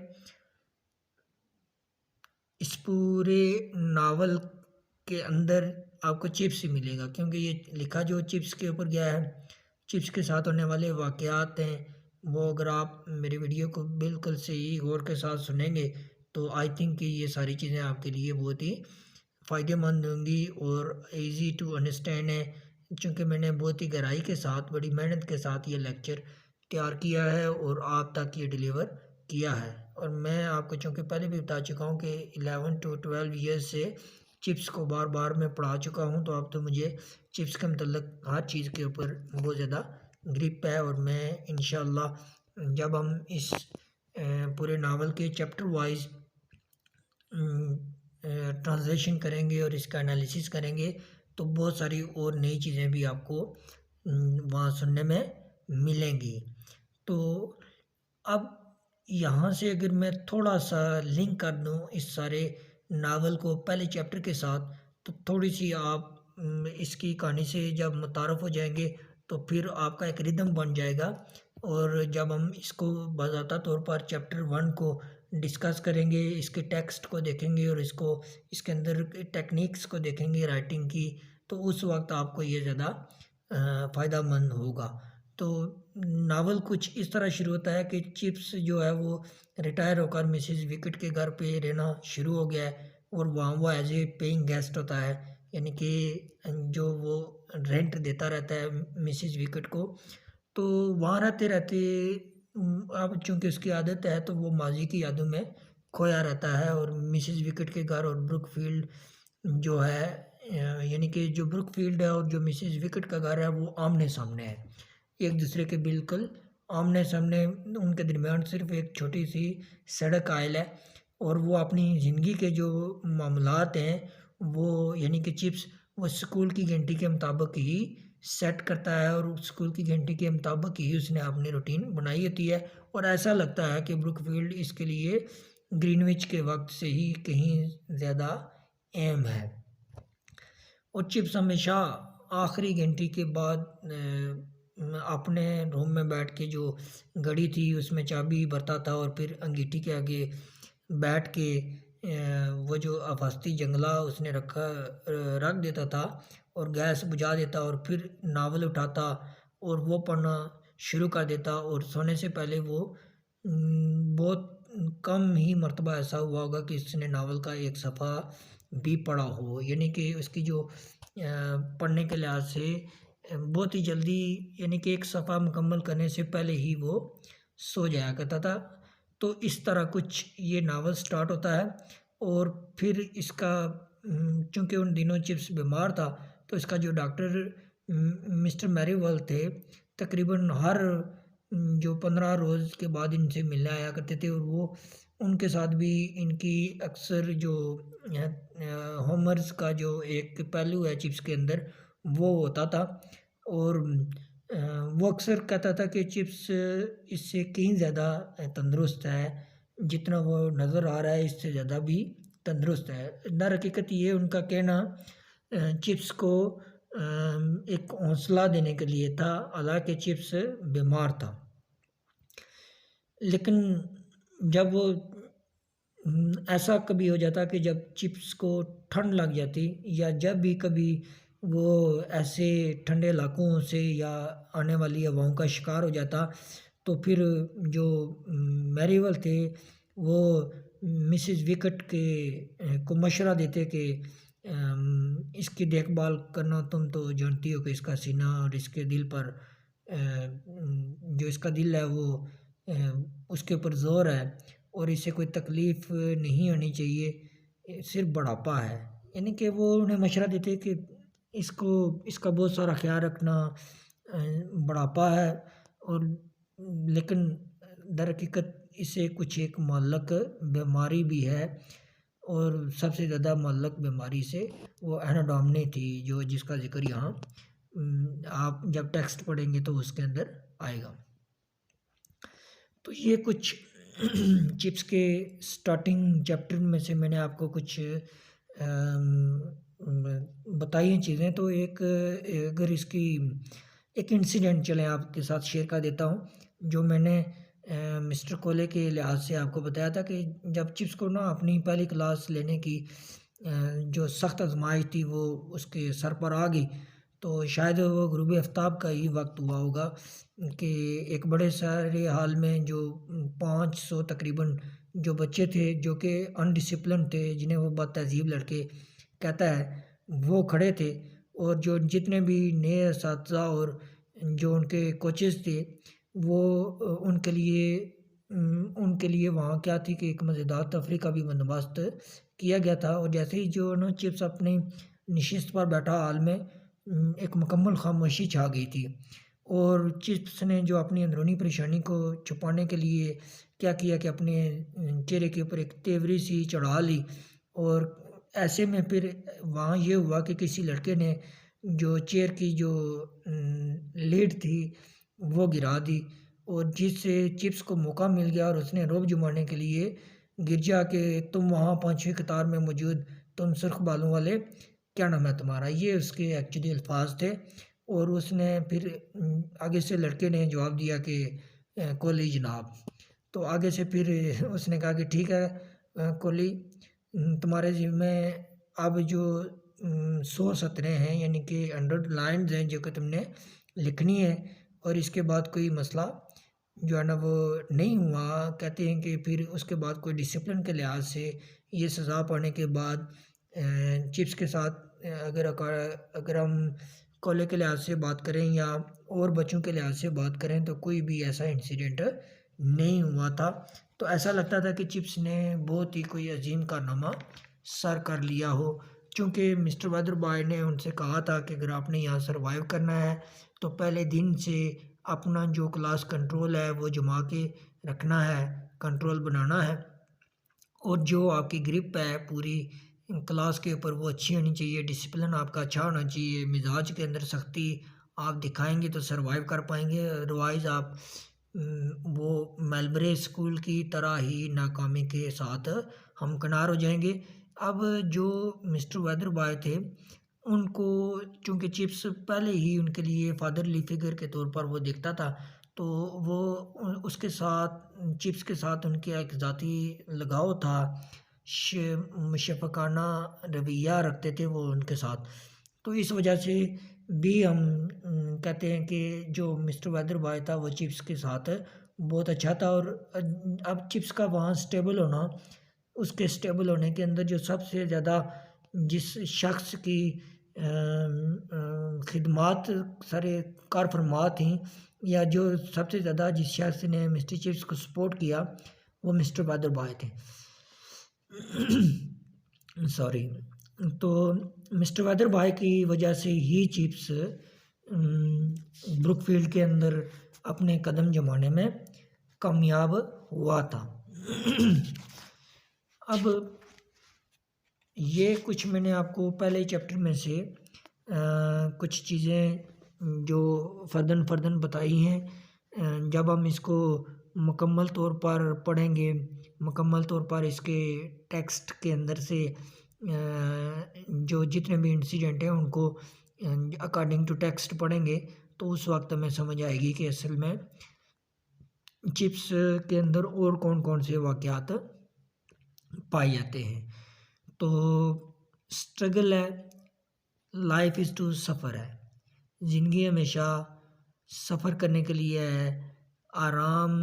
इस पूरे नावल के अंदर आपको चिप्स ही मिलेगा क्योंकि ये लिखा जो चिप्स के ऊपर गया है, चिप्स के साथ होने वाले वाक़यात हैं वो अगर आप मेरी वीडियो को बिल्कुल सही गौर के साथ सुनेंगे तो आई थिंक कि ये सारी चीज़ें आपके लिए बहुत ही फ़ायदेमंद होंगी और इजी टू अंडरस्टैंड है। चूँकि मैंने बहुत ही गहराई के साथ बड़ी मेहनत के साथ ये लेक्चर तैयार किया है और आप तक ये डिलीवर किया है। और मैं आपको चूँकि पहले भी बता चुका हूँ कि 11 to 12 ईयर्स से चिप्स को बार बार मैं पढ़ा चुका हूँ, तो अब तो मुझे चिप्स के मतलब हर चीज़ के ऊपर बहुत ज़्यादा ग्रिप है। और मैं इंशाल्लाह जब हम इस पूरे नावल के चैप्टर वाइज ट्रांसलेशन करेंगे और इसका एनालिसिस करेंगे तो बहुत सारी और नई चीज़ें भी आपको वहाँ सुनने में मिलेंगी। तो अब यहाँ से अगर मैं थोड़ा सा लिंक कर दूँ इस सारे नावल को पहले चैप्टर के साथ, तो थोड़ी सी आप इसकी कहानी से जब मुतारफ़ हो जाएंगे तो फिर आपका एक रिदम बन जाएगा। और जब हम इसको बाज़ाब्ता तौर पर चैप्टर 1 को डिस्कस करेंगे, इसके टेक्स्ट को देखेंगे और इसके अंदर टेक्निक्स को देखेंगे राइटिंग की, तो उस वक्त आपको ये ज़्यादा फ़ायदेमंद होगा। तो नावल कुछ इस तरह शुरू होता है कि चिप्स जो है वो रिटायर होकर मिसेस विकेट के घर पे रहना शुरू हो गया है और वहाँ वो एज ए पेइंग गेस्ट होता है, यानी कि जो वो रेंट देता रहता है मिसेस विकेट को। तो वहाँ रहते रहते अब चूँकि उसकी आदत है तो वो माजी की यादों में खोया रहता है। और मिसेस विकेट के घर और ब्रुकफील्ड जो है यानी कि जो ब्रुकफील्ड है और जो मिसेस विकेट का घर है वो आमने सामने है, एक दूसरे के बिल्कुल आमने सामने। उनके दरमियान सिर्फ एक छोटी सी सड़क आयल है और वो अपनी ज़िंदगी के जो मामलात हैं वो यानी कि चिप्स वो स्कूल की घंटी के मुताबिक ही सेट करता है और उस स्कूल की घंटी के मुताबिक ही उसने अपनी रूटीन बनाई होती है। और ऐसा लगता है कि ब्रुकफील्ड इसके लिए ग्रीनविच के वक्त से ही कहीं ज़्यादा अहम है। और चिप्स हमेशा आखिरी घंटी के बाद अपने रूम में बैठ के जो घड़ी थी उसमें चाबी भरता था और फिर अंगीठी के आगे बैठ के वो जो आफास्ती जंगला उसने रख देता था और गैस बुझा देता और फिर नावल उठाता और वो पढ़ना शुरू कर देता। और सोने से पहले वो बहुत कम ही मर्तबा ऐसा हुआ होगा कि उसने नावल का एक सफ़ा भी पढ़ा हो, यानी कि उसकी जो पढ़ने के लिहाज से बहुत ही जल्दी यानी कि एक सफ़ा मुकम्मल करने से पहले ही वो सो जाया करता था। तो इस तरह कुछ ये नावल स्टार्ट होता है। और फिर इसका चूँकि उन दिनों चिप्स बीमार था तो इसका जो डॉक्टर मिस्टर मैरीवेल थे तकरीबन हर जो 15 रोज़ के बाद इनसे मिलने आया करते थे और वो उनके साथ भी इनकी अक्सर जो होमर्स का जो एक पहलू है चिप्स के अंदर वो होता था। और वो अक्सर कहता था कि चिप्स इससे कहीं ज़्यादा तंदुरुस्त है, जितना वो नज़र आ रहा है इससे ज़्यादा भी तंदुरुस्त है। दर हकीकत ये उनका कहना चिप्स को एक हौसला देने के लिए था, हालांकि चिप्स बीमार था। लेकिन जब ऐसा कभी हो जाता कि जब चिप्स को ठंड लग जाती, या जब भी कभी वो ऐसे ठंडे इलाकों से या आने वाली हवाओं का शिकार हो जाता, तो फिर जो मैरीवेल थे वो मिसेस विकेट के को मशवरा देते कि इसकी देखभाल करना, तुम तो जानती हो कि इसका सीना और इसके दिल पर जो इसका दिल है वो उसके ऊपर ज़ोर है और इसे कोई तकलीफ़ नहीं होनी चाहिए, सिर्फ बुढ़ापा है। यानी कि वो उन्हें मशवरा देते कि इसका बहुत सारा ख्याल रखना, बुढ़ापा है। और लेकिन दर हकीकत इसे कुछ एक मुअल्लक़ बीमारी भी है, और सबसे ज़्यादा मुअल्लक़ बीमारी से वो एनाडोमनी थी, जो जिसका ज़िक्र यहाँ आप जब टेक्स्ट पढ़ेंगे तो उसके अंदर आएगा। तो ये कुछ चिप्स के स्टार्टिंग चैप्टर में से मैंने आपको कुछ बताई हैं चीज़ें। तो एक अगर इसकी एक इंसिडेंट चलें आपके साथ शेयर कर देता हूँ, जो मैंने मिस्टर कोले के लिहाज से आपको बताया था कि जब चिप्स को ना अपनी पहली क्लास लेने की जो सख्त आजमाइश थी वो उसके सर पर आ गई, तो शायद वो गुरूब आफ्ताब का ही वक्त हुआ होगा कि एक बड़े सारे हॉल में जो 500 तकरीबन जो बच्चे थे जो कि अनडिसिप्लिन थे, जिन्हें वो बदतहज़ीब लड़के कहता है, वो खड़े थे। और जो जितने भी नए असातिज़ा और जो उनके कोचेस थे वो उनके लिए वहाँ क्या थी कि एक मज़ेदार तफरीह का भी बंदोबस्त किया गया था। और जैसे ही जो ना चिप्स अपनी नशिस्त पर बैठा हाल में एक मुकम्मल खामोशी छा गई थी। और चिप्स ने जो अपनी अंदरूनी परेशानी को छुपाने के लिए क्या किया कि अपने चेहरे के ऊपर एक तेवरी सी चढ़ा ली। और ऐसे में फिर वहाँ ये हुआ कि किसी लड़के ने जो चेयर की जो लीड थी वो गिरा दी, और जिससे चिप्स को मौका मिल गया और उसने रौब जमाने के लिए गिरजा के तुम वहाँ 5वीं कतार में मौजूद, तुम सुर्ख बालों वाले, क्या नाम है तुम्हारा, ये उसके एक्चुअली अल्फाज थे। और उसने फिर आगे से लड़के ने जवाब दिया कि कोहली जनाब। तो आगे से फिर उसने कहा कि ठीक है कोहली, तुम्हारे ज़िम्मे अब जो 100 सतरें हैं, यानी कि 100 लाइन्स हैं जो कि तुमने लिखनी है, और इसके बाद कोई मसला जो है ना वो नहीं हुआ। कहते हैं कि फिर उसके बाद कोई डिसिप्लिन के लिहाज से ये सज़ा पाने के बाद चिप्स के साथ अगर हम कोले के लिहाज से बात करें या और बच्चों के लिहाज से बात करें तो कोई भी ऐसा इंसिडेंट नहीं हुआ था। तो ऐसा लगता था कि चिप्स ने बहुत ही कोई अजीम कारनामा सर कर लिया हो, क्योंकि मिस्टर वैदर बॉय ने उनसे कहा था कि अगर आपने यहाँ सर्वाइव करना है तो पहले दिन से अपना जो क्लास कंट्रोल है वो जमा के रखना है, कंट्रोल बनाना है। और जो आपकी ग्रिप है पूरी क्लास के ऊपर वो अच्छी होनी चाहिए, डिसिप्लिन आपका अच्छा होना चाहिए, मिजाज के अंदर सख्ती आप दिखाएंगे तो सर्वाइव कर पाएंगे, अदरवाइज़ आप वो मेलबरे स्कूल की तरह ही नाकामी के साथ हमकिनार हो जाएंगे। अब जो मिस्टर वैदर बॉय थे उनको चूँकि चिप्स पहले ही उनके लिए फादरली फिगर के तौर पर वो दिखता था, तो वो उसके साथ चिप्स के साथ उनका एक ज़ाती लगाव था, शफ़क़ाना रवैया रखते थे वो उनके साथ। तो इस वजह से भी हम कहते हैं कि जो मिस्टर वैदर बॉय था वो चिप्स के साथ बहुत अच्छा था। और अब चिप्स का वहाँ स्टेबल होना, उसके स्टेबल होने के अंदर जो सबसे ज़्यादा जिस शख्स की खिदमात सारे कार फरमा थी, या जो सबसे ज़्यादा जिस शख्स ने मिस्टर चिप्स को सपोर्ट किया वो मिस्टर वैदर बॉय थे। सॉरी। तो मिस्टर वैदर बॉय की वजह से ही चिप्स ब्रुकफील्ड के अंदर अपने कदम जमाने में कामयाब हुआ था। अब ये कुछ मैंने आपको पहले चैप्टर में से कुछ चीज़ें जो फ़र्दन फ़र्दन बताई हैं। जब हम इसको मुकम्मल तौर पर पढ़ेंगे, मुकम्मल तौर पर इसके टेक्स्ट के अंदर से जो जितने भी इंसिडेंट हैं उनको अकॉर्डिंग टू टेक्स्ट पढ़ेंगे, तो उस वक्त हमें समझ आएगी कि असल में चिप्स के अंदर और कौन कौन से वाक़यात पाए जाते हैं। तो स्ट्रगल है, लाइफ इज़ टू सफ़र है, ज़िंदगी हमेशा सफ़र करने के लिए है, आराम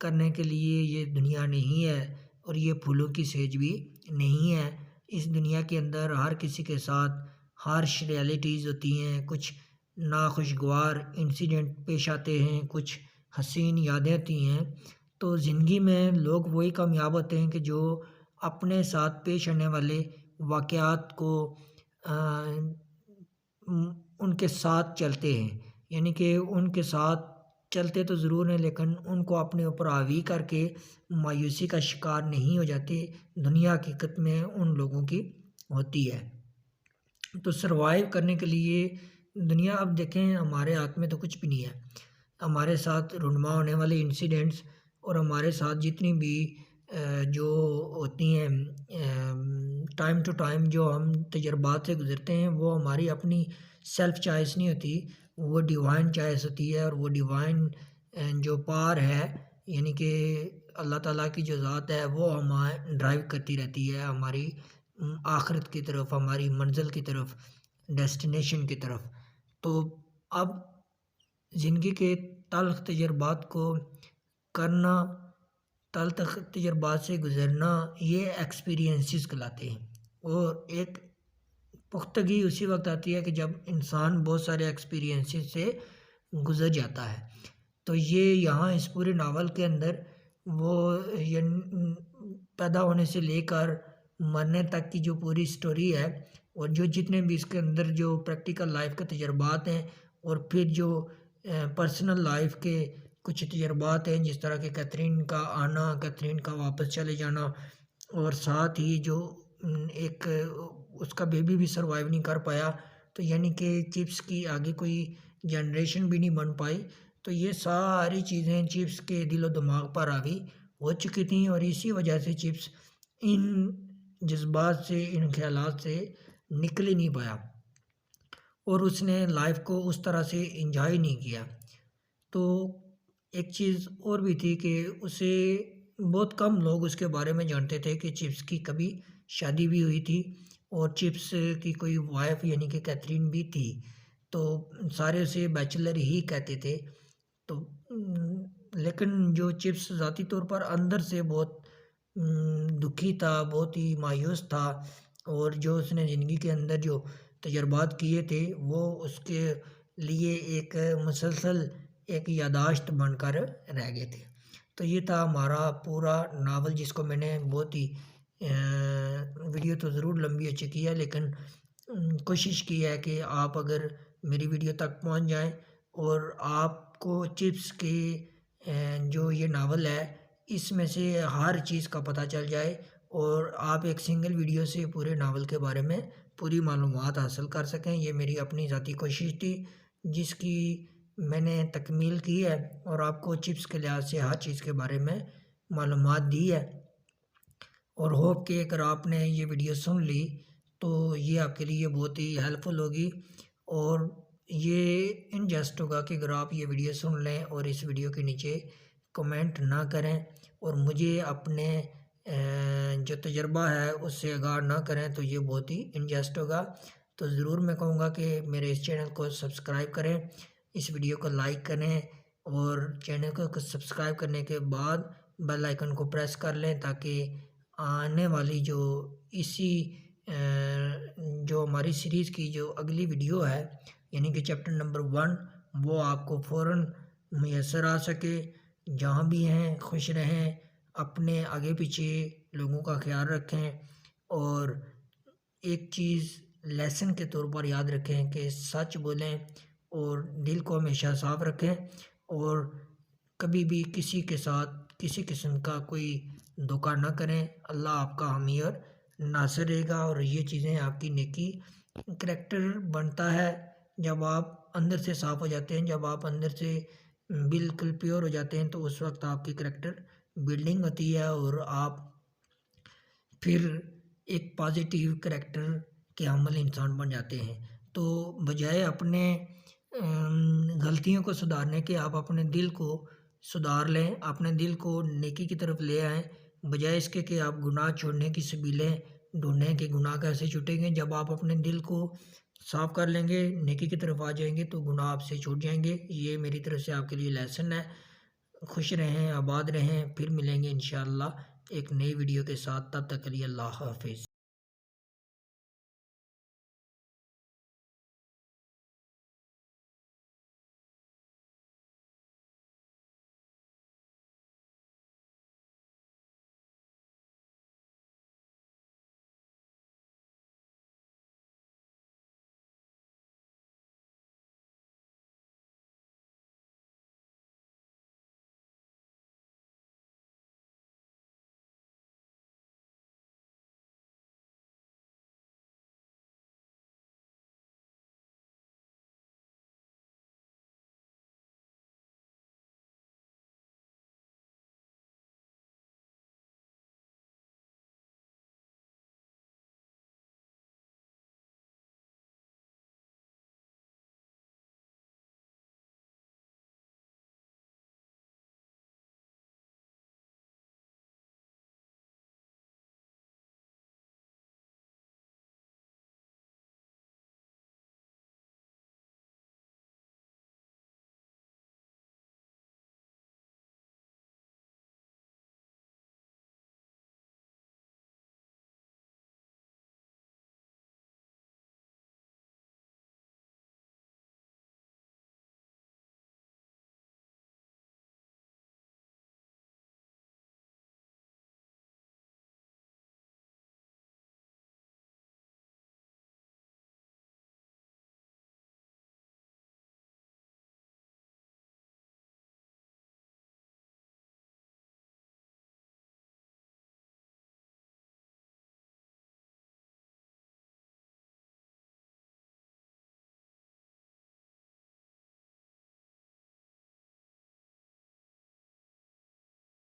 करने के लिए ये दुनिया नहीं है और ये फूलों की सेज भी नहीं है। इस दुनिया के अंदर हर किसी के साथ हार्श रियलिटीज़ होती हैं, कुछ नाखुशगवार इंसिडेंट पेश आते हैं, कुछ हसीन यादें होती हैं। तो ज़िंदगी में लोग वही कामयाब होते हैं कि जो अपने साथ पेश आने वाले वाक़यात को उनके साथ चलते हैं, यानी कि उनके साथ चलते तो ज़रूर हैं लेकिन उनको अपने ऊपर हावी करके मायूसी का शिकार नहीं हो जाते। दुनिया हकीकत में उन लोगों की होती है। तो सर्वाइव करने के लिए दुनिया, अब देखें हमारे हाथ में तो कुछ भी नहीं है। हमारे साथ रुनमा होने वाले इंसिडेंट्स और हमारे साथ जितनी भी जो होती हैं टाइम टू टाइम जो हम तजर्बात से गुज़रते हैं, वो हमारी अपनी सेल्फ चॉइस नहीं होती, वो डिवाइन चॉइस होती है। और वो डिवाइन जो पावर है, यानी कि अल्लाह ताला की जो ज़ात है, वो हमें ड्राइव करती रहती है हमारी आखिरत की तरफ, हमारी मंजिल की तरफ, डेस्टिनेशन की तरफ। तो अब ज़िंदगी के तल्ख़ तजर्बात को करना, तल्ख़ तजर्बात से गुज़रना, ये एक्सपीरियंसेस कहलाते हैं। और एक पुख्तगी उसी वक्त आती है कि जब इंसान बहुत सारे एक्सपीरियंसेस से गुज़र जाता है। तो ये यहाँ इस पूरे नावल के अंदर वो ये पैदा होने से लेकर मरने तक की जो पूरी स्टोरी है, और जो जितने भी इसके अंदर जो प्रैक्टिकल लाइफ के तजर्बात हैं, और फिर जो पर्सनल लाइफ के कुछ तजर्बात हैं, जिस तरह के कैथरीन का आना, कैथरीन का वापस चले जाना, और साथ ही जो एक उसका बेबी भी सर्वाइव नहीं कर पाया, तो यानी कि चिप्स की आगे कोई जनरेशन भी नहीं बन पाई। तो ये सारी चीज़ें चिप्स के दिलो दिमाग पर हावी हो चुकी थी, और इसी वजह से चिप्स इन जज्बात से, इन ख्यालात से निकल ही नहीं पाया, और उसने लाइफ को उस तरह से एंजॉय नहीं किया। तो एक चीज़ और भी थी कि उसे बहुत कम लोग उसके बारे में जानते थे कि चिप्स की कभी शादी भी हुई थी, और चिप्स की कोई वाइफ यानी कि कैथरीन भी थी। तो सारे उसे बैचलर ही कहते थे। तो लेकिन जो चिप्स ज़ाती तौर पर अंदर से बहुत दुखी था, बहुत ही मायूस था, और जो उसने ज़िंदगी के अंदर जो तजर्बात किए थे, वो उसके लिए एक मुसलसल एक याददाश्त बनकर रह गए थे। तो ये था हमारा पूरा नावल, जिसको मैंने बहुत ही वीडियो तो ज़रूर लंबी हो चुकी है, लेकिन कोशिश की है कि आप अगर मेरी वीडियो तक पहुंच जाएं और आपको चिप्स के जो ये नावल है, इसमें से हर चीज़ का पता चल जाए, और आप एक सिंगल वीडियो से पूरे नावल के बारे में पूरी मालूमात हासिल कर सकें। ये मेरी अपनी ज़ाती कोशिश थी, जिसकी मैंने तकमील की है, और आपको चिप्स के लिहाज से हर चीज़ के बारे में मालूमात दी है। और होप कि अगर आपने ये वीडियो सुन ली तो ये आपके लिए बहुत ही हेल्पफुल होगी, और ये इनजस्ट होगा कि अगर आप ये वीडियो सुन लें और इस वीडियो के नीचे कमेंट ना करें, और मुझे अपने जो तजर्बा है उससे आगाह ना करें, तो ये बहुत ही इनजस्ट होगा। तो ज़रूर मैं कहूँगा कि मेरे इस चैनल को सब्सक्राइब करें, इस वीडियो को लाइक करें, और चैनल को सब्सक्राइब करने के बाद बेल आइकन को प्रेस कर लें, ताकि आने वाली जो इसी जो हमारी सीरीज़ की जो अगली वीडियो है, यानी कि चैप्टर नंबर 1, वो आपको फ़ौरन मैसर आ सके। जहाँ भी हैं खुश रहें, अपने आगे पीछे लोगों का ख्याल रखें, और एक चीज़ लेसन के तौर पर याद रखें कि सच बोलें, और दिल को हमेशा साफ़ रखें, और कभी भी किसी के साथ किसी किस्म का कोई धोखा ना करें। अल्लाह आपका हामी और नासिर रहेगा। और ये चीज़ें आपकी नेकी करैक्टर बनता है जब आप अंदर से साफ़ हो जाते हैं, जब आप अंदर से बिल्कुल प्योर हो जाते हैं, तो उस वक्त आपकी करैक्टर बिल्डिंग होती है और आप फिर एक पॉजिटिव करैक्टर के अमल इंसान बन जाते हैं। तो बजाय अपने गलतियों को सुधारने के आप अपने दिल को सुधार लें, अपने दिल को नेकी की तरफ ले आएँ, बजाय इसके कि आप गुनाह छोड़ने की सबीलें ढूँढें कि गुनाह कैसे छूटेंगे। जब आप अपने दिल को साफ़ कर लेंगे, नेकी की तरफ आ जाएँगे, तो गुनाह आपसे छूट जाएँगे। ये मेरी तरफ से आपके लिए लेसन है। खुश रहें, आबाद रहें, फिर मिलेंगे इंशाअल्लाह एक नई वीडियो के साथ। तब तक के लिए अल्लाह हाफ़िज़।